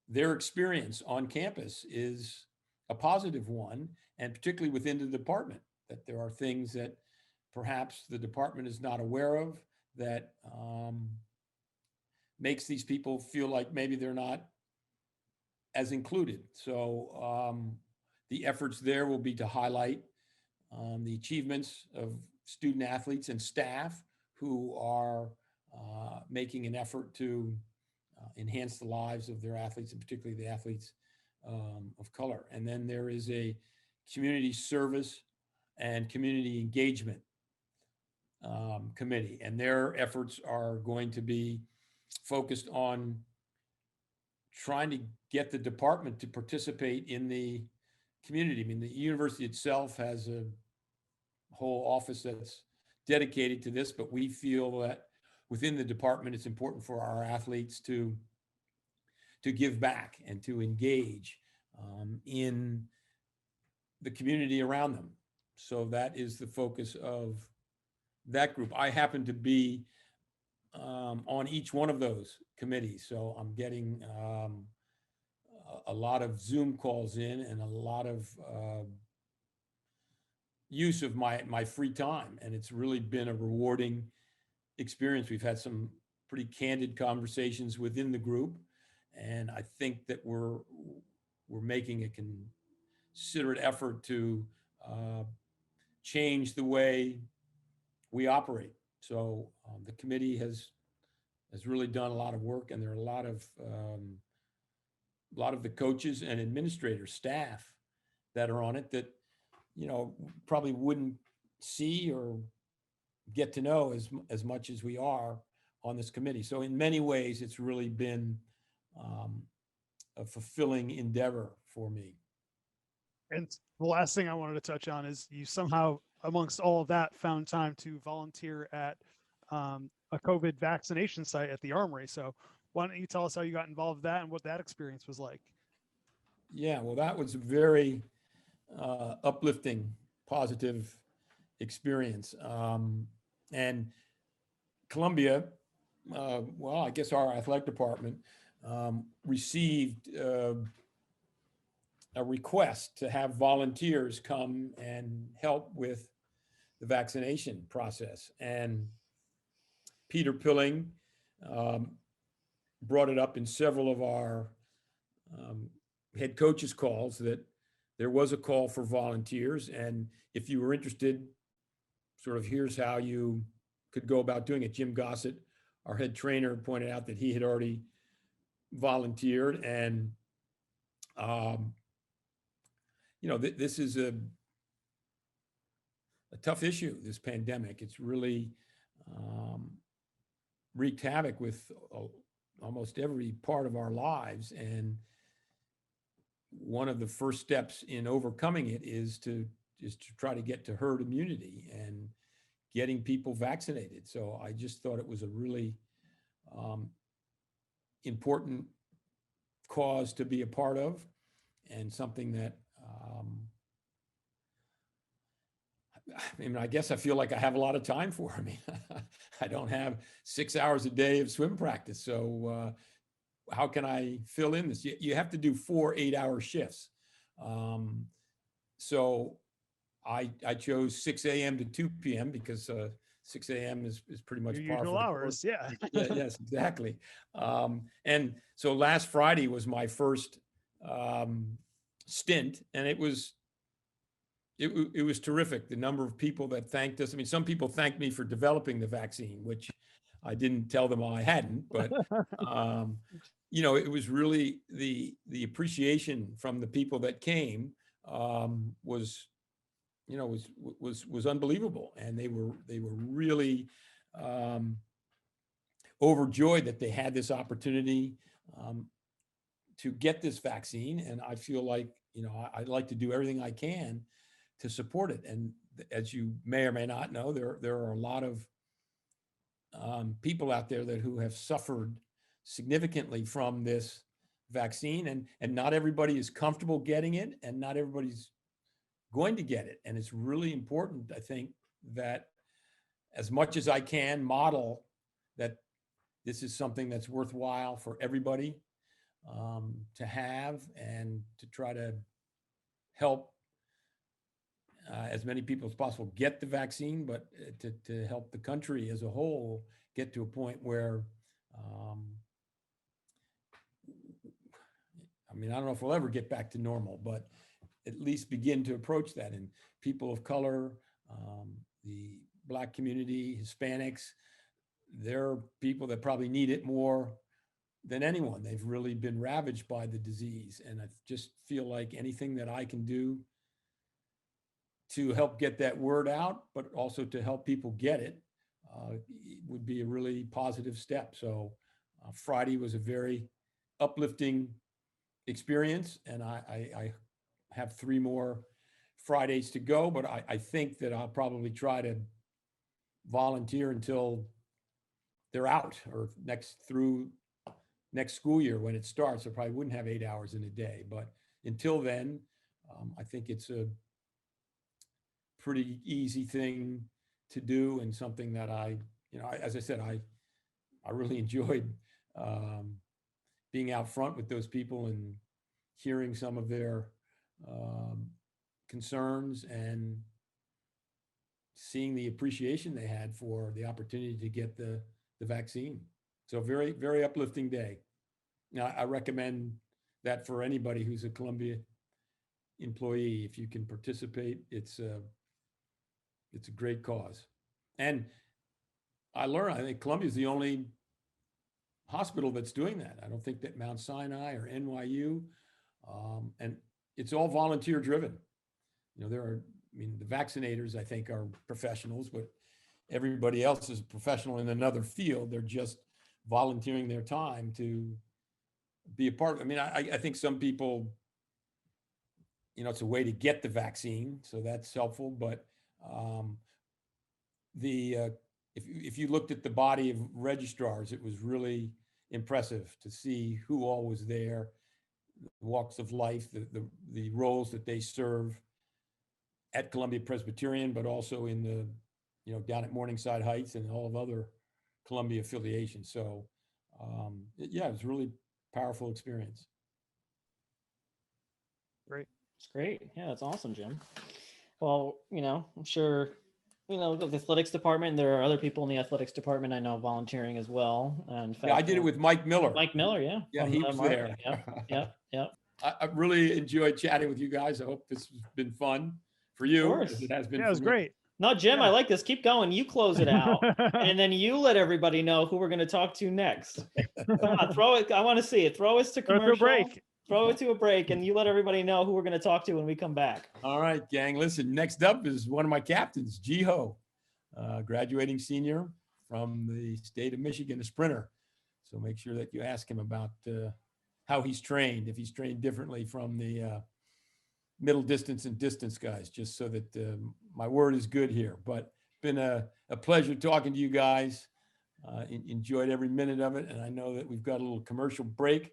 their experience on campus is a positive one, and particularly within the department, that there are things that perhaps the department is not aware of that makes these people feel like maybe they're not as included. So the efforts there will be to highlight the achievements of student athletes and staff who are making an effort to enhance the lives of their athletes, and particularly the athletes of color. And then there is a community service and community engagement committee, and their efforts are going to be focused on trying to get the department to participate in the community. I mean, the university itself has a whole office that's dedicated to this, but we feel that within the department, it's important for our athletes to give back and to engage in the community around them. So that is the focus of that group. I happen to be on each one of those committees. So I'm getting a lot of Zoom calls in and a lot of use of my free time. And it's really been a rewarding experience. We've had some pretty candid conversations within the group. And I think that we're making a considerate effort to change the way we operate. So the committee has really done a lot of work, and there are a lot of the coaches and administrators, staff that are on it that, probably wouldn't see or get to know as much as we are on this committee. So in many ways, it's really been a fulfilling endeavor for me. And the last thing I wanted to touch on is you somehow, amongst all of that, found time to volunteer at a COVID vaccination site at the Armory. So why don't you tell us how you got involved with that and what that experience was like? Yeah, well, that was a very uplifting, positive experience. And Columbia, well, I guess our athletic department received a request to have volunteers come and help with the vaccination process. And Peter Pilling brought it up in several of our head coaches calls that there was a call for volunteers. And if you were interested, sort of here's how you could go about doing it. Jim Gossett, our head trainer, pointed out that he had already volunteered. And, this is a tough issue, this pandemic. It's really wreaked havoc with almost every part of our lives. And one of the first steps in overcoming it is to try to get to herd immunity and getting people vaccinated. So I just thought it was a really important cause to be a part of, and something that I guess I feel like I have a lot of time for. I mean, I don't have 6 hours a day of swim practice. So how can I fill in this? You have to do 4 8-hour shifts. So I chose 6 a.m. to 2 p.m. because 6 a.m. is pretty much Your usual hours. Yeah. Yes, exactly. And so last Friday was my first stint, and it was terrific. The number of people that thanked us. I mean, some people thanked me for developing the vaccine, which I didn't tell them I hadn't, but it was really the appreciation from the people that came was unbelievable, and they were really overjoyed that they had this opportunity to get this vaccine. And I feel like I'd like to do everything I can to support it. And as you may or may not know, there are a lot of people out there who have suffered significantly from this vaccine, and not everybody is comfortable getting it, and not everybody's going to get it. And it's really important, I think, that as much as I can model that this is something that's worthwhile for everybody to have, and to try to help as many people as possible get the vaccine, but to help the country as a whole get to a point where, I don't know if we'll ever get back to normal, but at least begin to approach that. And people of color, the Black community, Hispanics, they're people that probably need it more than anyone. They've really been ravaged by the disease. And I just feel like anything that I can do to help get that word out, but also to help people get it, would be a really positive step. So Friday was a very uplifting experience, and I have 3 more Fridays to go, but I think that I'll probably try to volunteer until they're out, or through next school year when it starts. I probably wouldn't have 8 hours in a day, but until then, I think it's a pretty easy thing to do, and something that as I said, I I really enjoyed being out front with those people and hearing some of their concerns and seeing the appreciation they had for the opportunity to get the vaccine. So very, very uplifting day. Now, I recommend that for anybody who's a Columbia employee. If you can participate, it's a great cause. And I think Columbia is the only hospital that's doing that. I don't think that Mount Sinai or NYU, and it's all volunteer driven. The vaccinators, I think, are professionals, but everybody else is a professional in another field. They're just volunteering their time to be a part of it. I think some people, it's a way to get the vaccine, so that's helpful. But if you looked at the body of registrars, it was really impressive to see who all was there, the walks of life, the roles that they serve at Columbia Presbyterian, but also in the, down at Morningside Heights and all of other Columbia affiliations. So it was a really powerful experience. Great. It's great. Yeah, that's awesome, Jim. Well, I'm sure, the athletics department, there are other people in the athletics department I know volunteering as well. In fact, I did it with Mike Miller. Mike Miller, yeah. Yeah, he was there. Yep. I really enjoyed chatting with you guys. I hope this has been fun for you. As it has been. Yeah, it was great. No, Jim, I like this. Keep going. You close it out, and then you let everybody know who we're going to talk to next. Come on, throw it. I want to see it. Throw us to commercial. Break. Throw it to a break, and you let everybody know who we're going to talk to when we come back. All right, gang. Listen, next up is one of my captains, Ji Ho, graduating senior from the state of Michigan, a sprinter. So make sure that you ask him about how he's trained, if he's trained differently from the middle distance and distance guys, just so that my word is good here. But been a pleasure talking to you guys. Enjoyed every minute of it. And I know that we've got a little commercial break,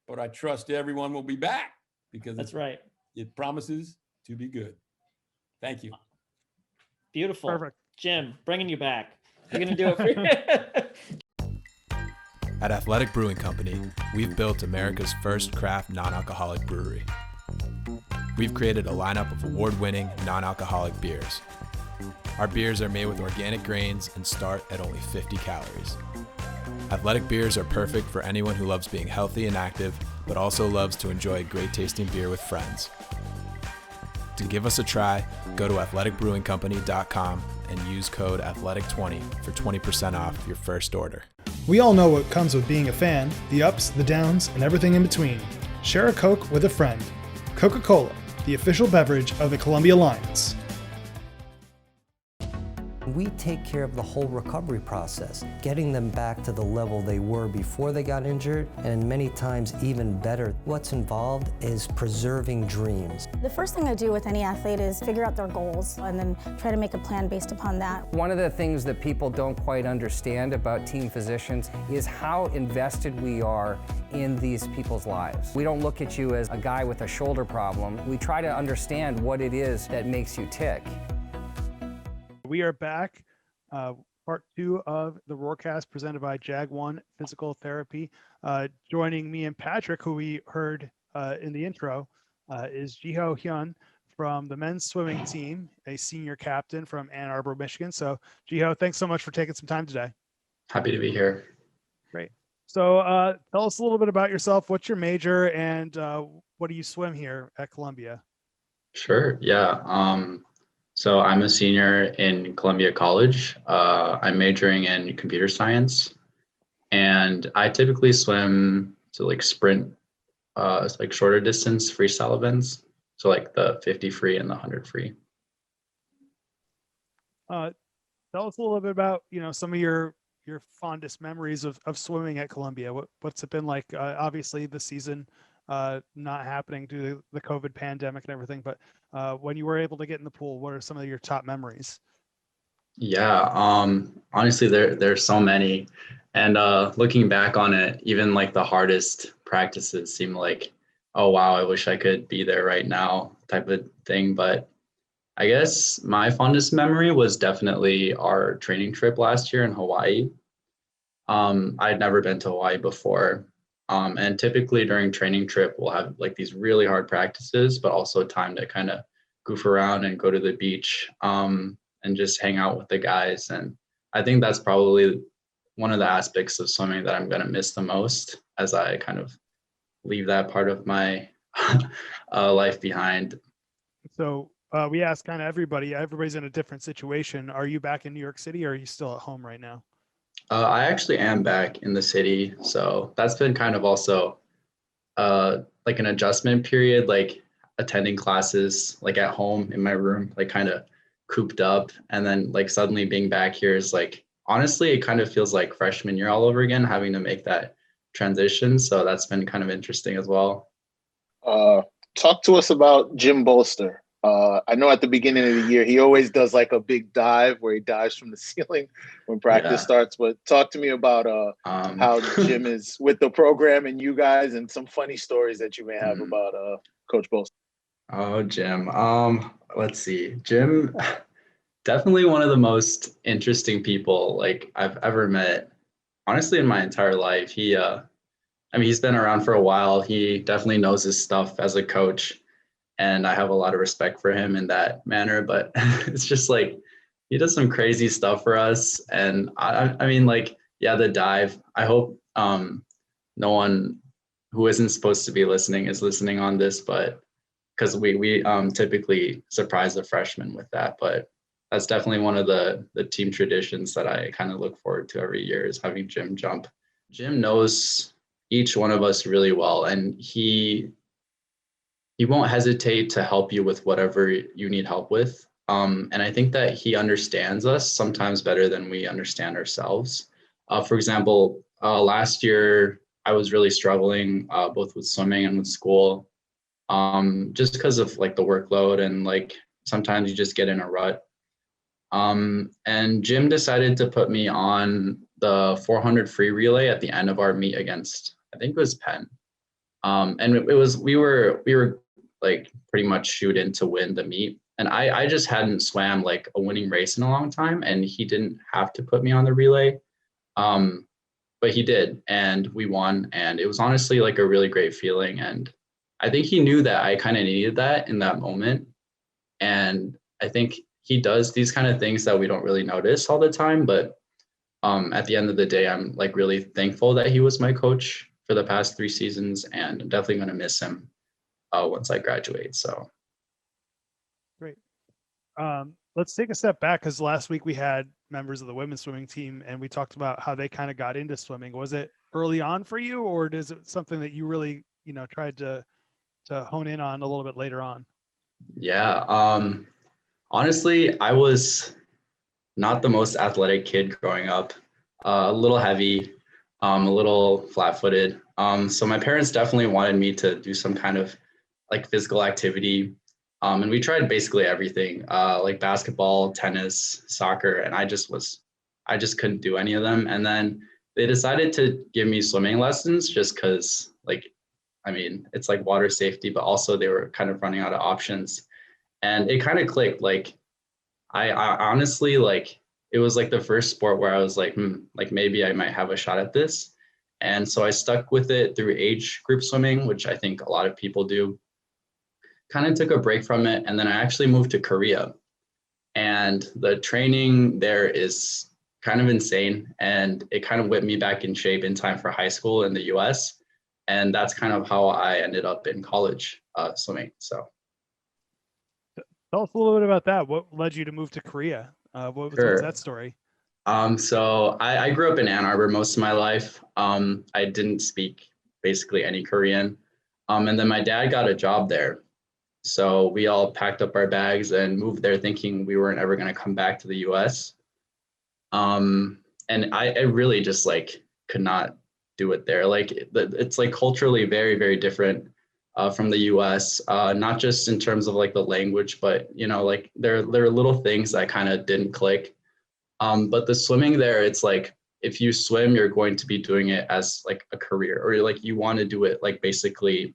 but I trust everyone will be back because that's right. It promises to be good. Thank you. Beautiful. Perfect. Jim, bringing you back. You're going to do it for you. At Athletic Brewing Company, we've built America's first craft non-alcoholic brewery. We've created a lineup of award-winning non-alcoholic beers. Our beers are made with organic grains and start at only 50 calories. Athletic beers are perfect for anyone who loves being healthy and active, but also loves to enjoy great-tasting beer with friends. To give us a try, go to athleticbrewingcompany.com and use code ATHLETIC20 for 20% off your first order. We all know what comes with being a fan, the ups, the downs, and everything in between. Share a Coke with a friend. Coca-Cola, the official beverage of the Columbia Lions. We take care of the whole recovery process, getting them back to the level they were before they got injured, and many times even better. What's involved is preserving dreams. The first thing I do with any athlete is figure out their goals and then try to make a plan based upon that. One of the things that people don't quite understand about team physicians is how invested we are in these people's lives. We don't look at you as a guy with a shoulder problem. We try to understand what it is that makes you tick. We are back, part 2 of the Roarcast presented by Jag1 Physical Therapy. Joining me and Patrick, who we heard in the intro, is Ji Ho Hyun from the men's swimming team, a senior captain from Ann Arbor, Michigan. So, Ji Ho, thanks so much for taking some time today. Happy to be here. Great. So, tell us a little bit about yourself. What's your major, and what do you swim here at Columbia? Sure. Yeah. So I'm a senior in Columbia College. I'm majoring in computer science, and I typically swim to like sprint, like shorter distance freestyle events. So like the 50 free and the 100 free. Tell us a little bit about, some of your fondest memories of swimming at Columbia. What's it been like? Obviously the season not happening due to the COVID pandemic and everything, but when you were able to get in the pool, what are some of your top memories? Yeah, honestly, there's so many. And looking back on it, even like the hardest practices seem like, oh, wow, I wish I could be there right now type of thing. But I guess my fondest memory was definitely our training trip last year in Hawaii. I'd never been to Hawaii before. And typically during training trip, we'll have like these really hard practices, but also time to kind of goof around and go to the beach and just hang out with the guys. And I think that's probably one of the aspects of swimming that I'm going to miss the most as I kind of leave that part of my life behind. So we asked kind of everybody. Everybody's in a different situation. Are you back in New York City, or are you still at home right now? I actually am back in the city, so that's been kind of also like an adjustment period, like attending classes like at home in my room, like kind of cooped up, and then like suddenly being back here is like, honestly, it kind of feels like freshman year all over again, having to make that transition. So that's been kind of interesting as well. Talk to us about Jim Bolster. I know at the beginning of the year, he always does like a big dive where he dives from the ceiling when practice starts. But talk to me about how Jim is with the program and you guys, and some funny stories that you may have about Coach Bolster. Oh, Jim. Let's see. Jim, definitely one of the most interesting people like I've ever met, honestly, in my entire life. He's been around for a while. He definitely knows his stuff as a coach, and I have a lot of respect for him in that manner. But it's just like he does some crazy stuff for us. And I mean, like, yeah, the dive. I hope no one who isn't supposed to be listening is listening on this, but because we typically surprise the freshmen with that. But that's definitely one of the team traditions that I kind of look forward to every year, is having Jim jump. Jim knows each one of us really well, and he won't hesitate to help you with whatever you need help with. And I think that he understands us sometimes better than we understand ourselves. For example, last year I was really struggling both with swimming and with school, just because of like the workload, and like sometimes you just get in a rut. And Jim decided to put me on the 400 free relay at the end of our meet against, I think it was Penn. And we were like pretty much shoot in to win the meet. And I just hadn't swam like a winning race in a long time, and he didn't have to put me on the relay. But he did, and we won. And it was honestly like a really great feeling. And I think he knew that I kind of needed that in that moment. And I think he does these kind of things that we don't really notice all the time. But at the end of the day, I'm like really thankful that he was my coach for the past 3 seasons, and I'm definitely going to miss him once I graduate. So great. Let's take a step back, because last week we had members of the women's swimming team, and we talked about how they kind of got into swimming. Was it early on for you, or is it something that you really, tried to hone in on a little bit later on? Yeah. Honestly, I was not the most athletic kid growing up, a little heavy, a little flat-footed. So my parents definitely wanted me to do some kind of like physical activity. And we tried basically everything, like basketball, tennis, soccer, and I just couldn't do any of them. And then they decided to give me swimming lessons just because, like, I mean, it's like water safety, but also they were kind of running out of options. And it kind of clicked. Like, I honestly, like, it was like the first sport where I was like, like maybe I might have a shot at this. And so I stuck with it through age group swimming, which I think a lot of people do. Kind of took a break from it. And then I actually moved to Korea. And the training there is kind of insane. And it kind of whipped me back in shape in time for high school in the US. And that's kind of how I ended up in college swimming. So tell us a little bit about that. What led you to move to Korea? What's that story? So I grew up in Ann Arbor most of my life. I didn't speak basically any Korean. And then my dad got a job there. So we all packed up our bags and moved there thinking we weren't ever going to come back to the US. And I really just like could not do it there. Like it's like culturally very, very different from the US, not just in terms of like the language, but like there are little things that kind of didn't click. But the swimming there, it's like if you swim, you're going to be doing it as like a career, or like you want to do it like basically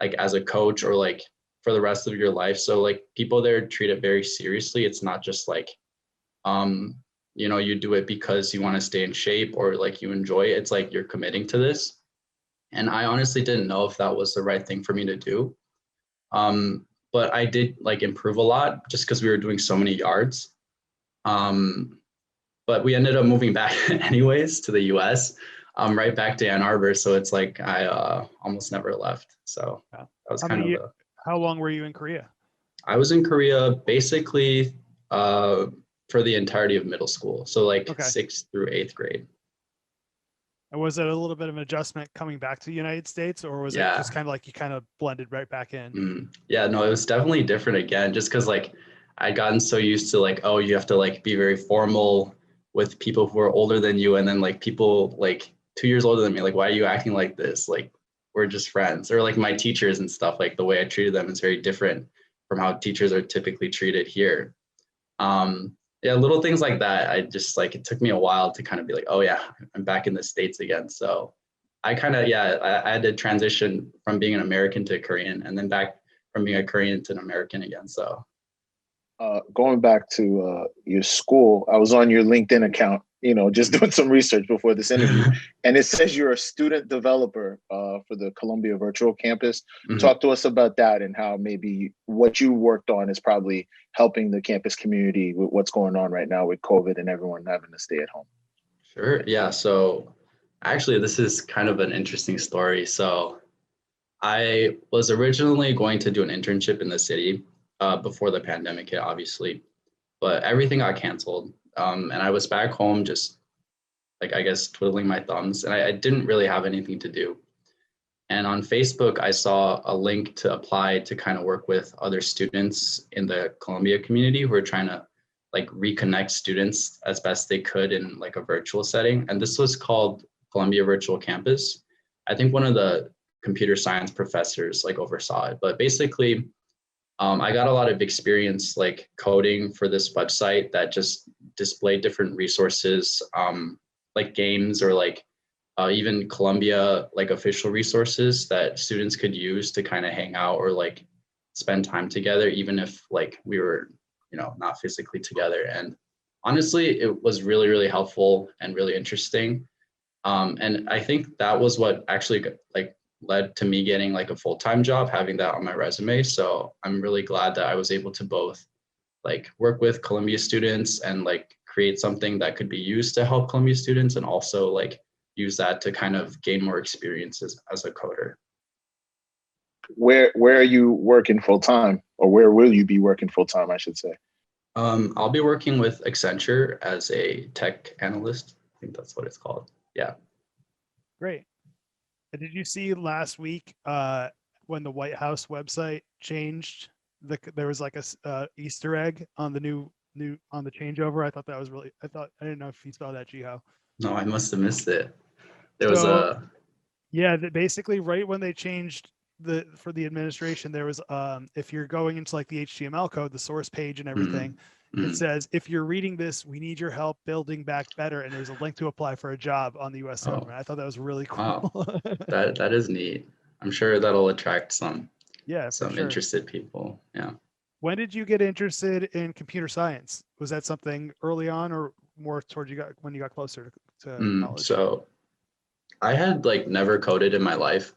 like as a coach or like for the rest of your life. So like people there treat it very seriously. It's not just like you know, you do it because you want to stay in shape or like you enjoy it. It's like you're committing to this. And I honestly didn't know if that was the right thing for me to do. But I did like improve a lot just because we were doing so many yards. But we ended up moving back anyways to the US, right back to Ann Arbor. So it's like I almost never left. So that was how long were you in Korea? I was in Korea basically for the entirety of middle school. So like 6th through 8th grade. And was it a little bit of an adjustment coming back to the United States, or was it just kind of like you kind of blended right back in? Yeah, no, it was definitely different again, just because like I'd gotten so used to like, oh, you have to like be very formal with people who are older than you. And then like people like 2 years older than me, like, why are you acting like this? Like, we're just friends. Or like my teachers and stuff, like the way I treated them is very different from how teachers are typically treated here. Yeah, little things like that. I just like, it took me a while to kind of be like, oh yeah, I'm back in the States again. So I kind of, I had to transition from being an American to Korean, and then back from being a Korean to an American again. So going back to your school, I was on your LinkedIn account, you know, just doing some research before this interview, and it says you're a student developer for the Columbia Virtual Campus. Talk to us about that and how maybe what you worked on is probably helping the campus community with what's going on right now with COVID and everyone having to stay at home. Sure. Yeah. So actually, this is kind of an interesting story. So I was originally going to do an internship in the city before the pandemic hit, obviously, but everything got canceled. And I was back home just like, I guess, twiddling my thumbs, and I didn't really have anything to do. And on Facebook, I saw a link to apply to kind of work with other students in the Columbia community who are trying to like reconnect students as best they could in like a virtual setting. And this was called Columbia Virtual Campus. I think one of the computer science professors like oversaw it, but basically I got a lot of experience like coding for this website that just displayed different resources, like games or like even Columbia like official resources that students could use to kind of hang out or like spend time together, even if like we were, you know, not physically together. And honestly, it was really, really helpful and really interesting. And I think that was what actually like led to me getting like a full-time job, having that on my resume. So I'm really glad that I was able to both like work with Columbia students and like create something that could be used to help Columbia students, and also like use that to kind of gain more experiences as a coder. Where are you working full-time, or where will you be working full-time, I should say? I'll be working with Accenture as a tech analyst. I think that's what it's called. Yeah. Great. Did you see last week when the White House website changed? There was like a Easter egg on the new on the changeover. I thought that was really. I didn't know if you saw that, Ji Ho. No, I must have missed it. There was a. Yeah, basically right when they changed for the administration, there was if you're going into like the HTML code, the source page and everything. It says, if you're reading this, we need your help building back better. And there's a link to apply for a job on the US government. I thought that was really cool. Wow. that is neat. I'm sure that'll attract some sure. interested people. Yeah. When did you get interested in computer science? Was that something early on or more towards when you got closer to college? So I had like never coded in my life.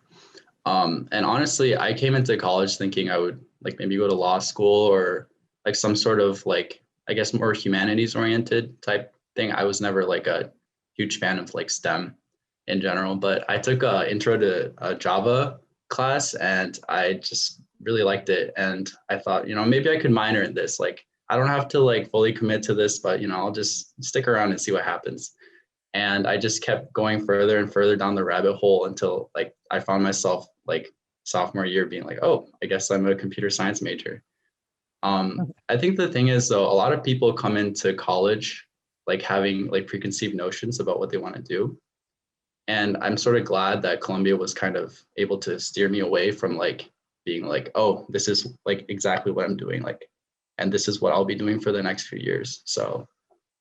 And honestly, I came into college thinking I would like maybe go to law school or like some sort of like, I guess, more humanities oriented type thing. I was never like a huge fan of like STEM in general, but I took a intro to Java class and I just really liked it. And I thought, you know, maybe I could minor in this. Like, I don't have to like fully commit to this, but you know, I'll just stick around and see what happens. And I just kept going further and further down the rabbit hole until like I found myself like sophomore year being like, oh, I guess I'm a computer science major. I think the thing is, though, a lot of people come into college like having like preconceived notions about what they want to do. And I'm sort of glad that Columbia was kind of able to steer me away from like being like, oh, this is like exactly what I'm doing, like, and this is what I'll be doing for the next few years. So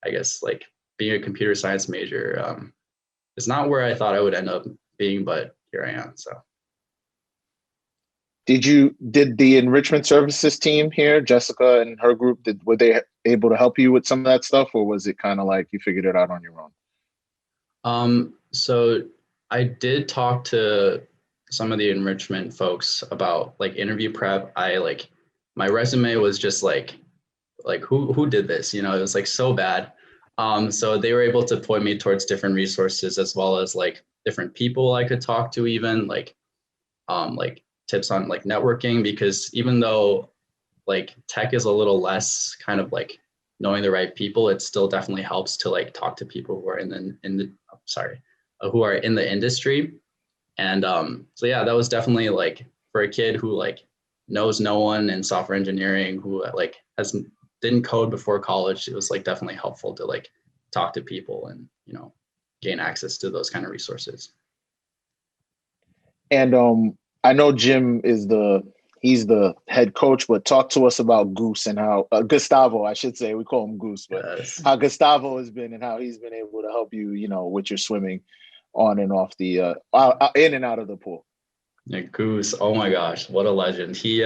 I guess like being a computer science major is not where I thought I would end up being, but here I am. So Did the enrichment services team here, Jessica and her group, were they able to help you with some of that stuff, or was it kind of like you figured it out on your own? So I did talk to some of the enrichment folks about like interview prep. My resume was just like who did this? You know, it was like so bad. So they were able to point me towards different resources as well as like different people I could talk to, even like tips on like networking, because even though like tech is a little less kind of like knowing the right people, it still definitely helps to like talk to people who are who are in the industry. And so yeah, that was definitely like for a kid who like knows no one in software engineering, who like didn't code before college, it was like definitely helpful to like talk to people and, you know, gain access to those kind of resources. And I know Jim is he's the head coach, but talk to us about Goose and how Gustavo, I should say, we call him Goose, but yes. How Gustavo has been and how he's been able to help you, you know, with your swimming on and off the in and out of the pool. Yeah, Goose, oh my gosh, what a legend. He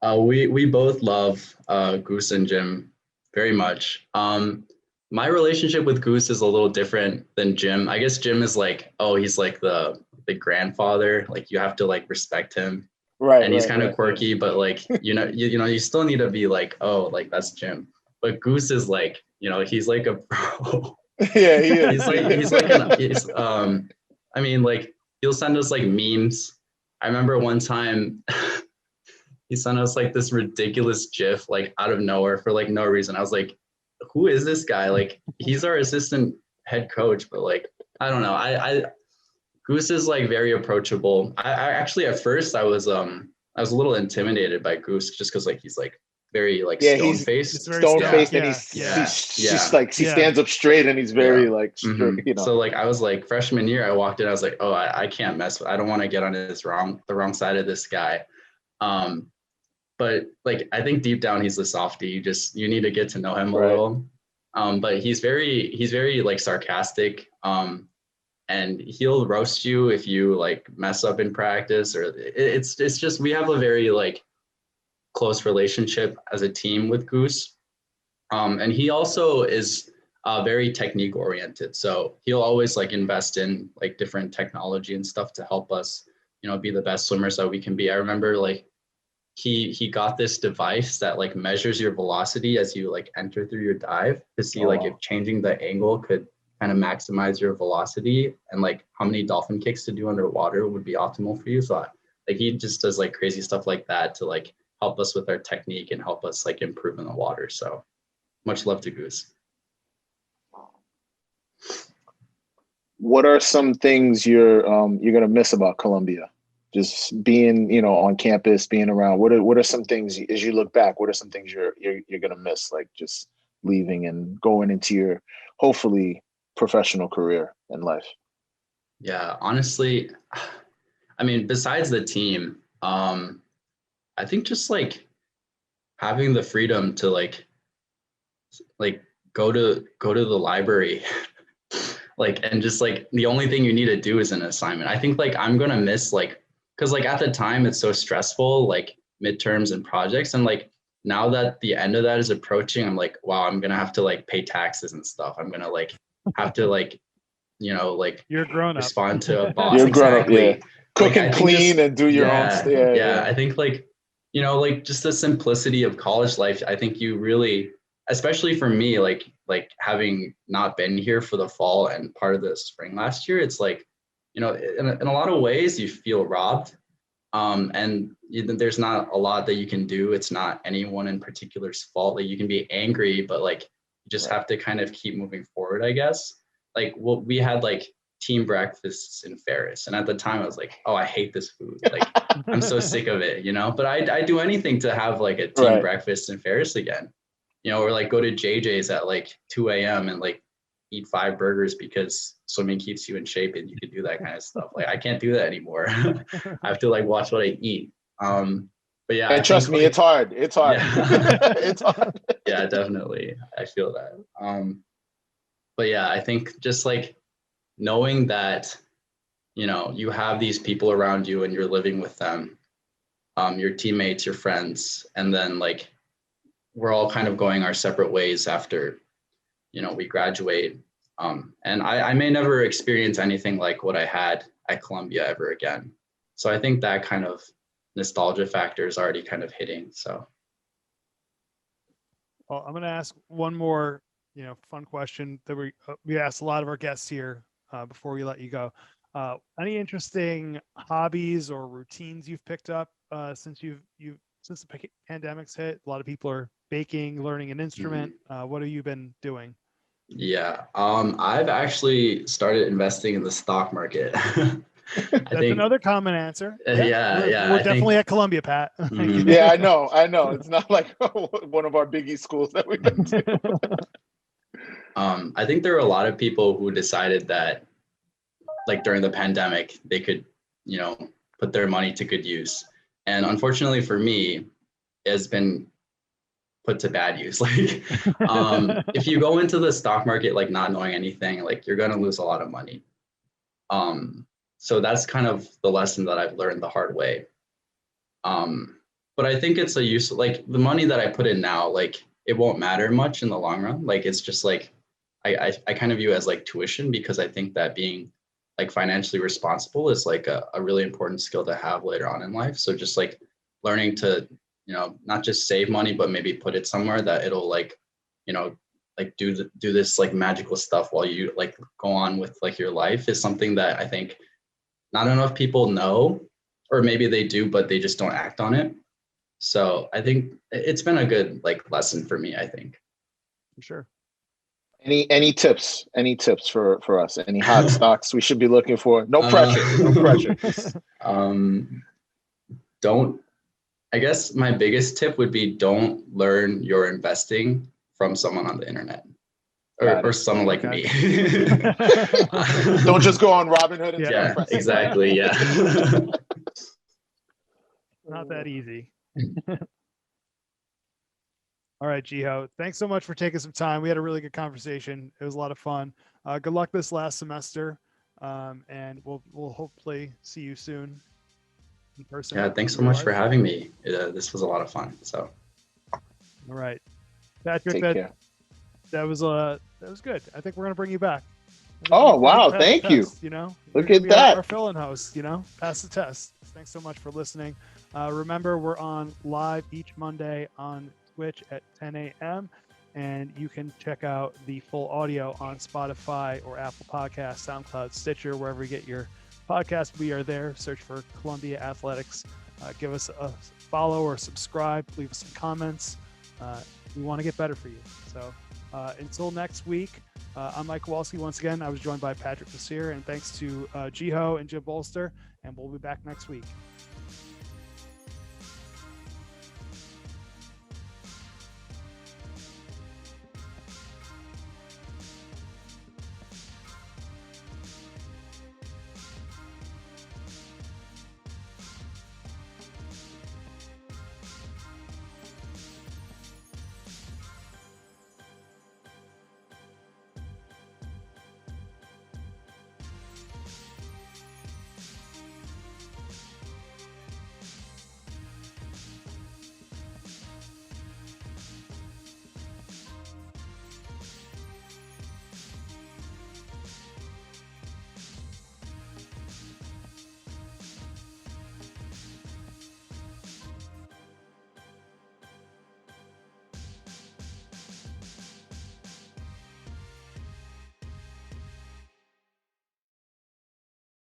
we both love Goose and Jim very much. My relationship with Goose is a little different than Jim. I guess Jim is like, oh, he's like the grandfather, like you have to like respect him. Right. And he's kind of quirky, but like, you know, you still need to be like, oh, like that's Jim. But Goose is like, you know, he's like a pro. Yeah, he is. I mean, like he'll send us like memes. I remember one time he sent us like this ridiculous GIF like out of nowhere for like no reason. I was like, who is this guy? Like he's our assistant head coach, but like, I don't know. Goose is like very approachable. I actually at first I was a little intimidated by Goose just because like he's like very like stone-faced. Stone-faced, and he stands up straight and he's very like straight, you know. So like I was like freshman year, I walked in, I was like, oh, I can't mess with, I don't want to get on the wrong side of this guy. But like I think deep down he's a softie. You need to get to know him a little. But he's very like sarcastic. And he'll roast you if you like mess up in practice, or it's just, we have a very like close relationship as a team with Goose. And he also is very technique oriented. So he'll always like invest in like different technology and stuff to help us, you know, be the best swimmers that we can be. I remember like he got this device that like measures your velocity as you like enter through your dive to see like if changing the angle could kind of maximize your velocity, and like how many dolphin kicks to do underwater would be optimal for you. So like he just does like crazy stuff like that to like help us with our technique and help us like improve in the water. So much love to Goose. What are some things you're gonna miss about Columbia? Just being, you know, on campus, being around. What are some things as you look back? What are some things you're gonna miss, like just leaving and going into your hopefully professional career in life? Yeah, honestly, I mean, besides the team, I think just like having the freedom to like go to the library, like, and just like the only thing you need to do is an assignment. I think like I'm gonna miss like, because like at the time it's so stressful, like midterms and projects, and like now that the end of that is approaching, I'm like, wow, I'm gonna have to like pay taxes and stuff. I'm gonna like have to like, you know, like you're grown up. Respond to a boss. You're exactly. Grown up, yeah. Cook like, and clean and do your own stuff. Yeah. I think like, you know, like just the simplicity of college life. I think you really, especially for me, like having not been here for the fall and part of the spring last year, it's like, you know, in a lot of ways you feel robbed. And there's not a lot that you can do. It's not anyone in particular's fault. Like you can be angry, but like you just have to kind of keep moving forward, I guess. Like we had like team breakfasts in Ferris, and at the time I was like, oh, I hate this food. Like I'm so sick of it, you know. But I'd do anything to have like a team breakfast in Ferris again, you know, or like go to JJ's at like 2 a.m. and like eat 5 burgers because swimming keeps you in shape and you can do that kind of stuff. Like I can't do that anymore. I have to like watch what I eat. But yeah, and trust me, like, it's hard. It's hard. Yeah. It's hard. Yeah, definitely. I feel that. But yeah, I think just like knowing that, you know, you have these people around you and you're living with them, your teammates, your friends, and then like we're all kind of going our separate ways after, we graduate. And I may never experience anything like what I had at Columbia ever again. So I think that kind of nostalgia factor is already kind of hitting. So. Well, I'm going to ask one more, fun question that we asked a lot of our guests here before we let you go. Any interesting hobbies or routines you've picked up since since the pandemic's hit? A lot of people are baking, learning an instrument. What have you been doing? Yeah, I've actually started investing in the stock market. That's another common answer. Yeah. We're definitely at Columbia, Pat. Yeah, I know. It's not like one of our biggie schools that we've been to. I think there were a lot of people who decided that, like during the pandemic, they could, put their money to good use. And unfortunately for me, it's been put to bad use. Like, if you go into the stock market like not knowing anything, like you're gonna lose a lot of money. So that's kind of the lesson that I've learned the hard way. But I think it's a use, like the money that I put in now, like it won't matter much in the long run. Like it's just like I kind of view it as like tuition, because I think that being like financially responsible is like a really important skill to have later on in life. So just like learning to, not just save money, but maybe put it somewhere that it'll like, like do this like magical stuff while you like go on with like your life is something that I think not enough people know, or maybe they do, but they just don't act on it. So I think it's been a good like lesson for me, I think. For sure. Any tips for us? Any hot stocks we should be looking for? No pressure. I guess my biggest tip would be don't learn your investing from someone on the internet or someone like me. Don't just go on Robinhood and yeah, exactly. Yeah. Not that easy. All right, Ji Ho, thanks so much for taking some time. We had a really good conversation. It was a lot of fun. Good luck this last semester, and we'll hopefully see you soon in person. Yeah, thanks so much for having me. This was a lot of fun. So. All right, Patrick, that was good. I think we're gonna bring you back. Oh wow, thank you. Look at that. Our fill-in host, pass the test. Thanks so much for listening. Remember, we're on live each Monday on Twitch at 10 a.m. and you can check out the full audio on Spotify or Apple Podcasts, SoundCloud, Stitcher, wherever you get your podcast. We are there. Search for Columbia Athletics. Give us a follow or subscribe. Leave us some comments. We want to get better for you. So until next week, I'm Mike Kowalski. Once again, I was joined by Patrick Desir, and thanks to Ji Ho and Jim Bolster, and we'll be back next week.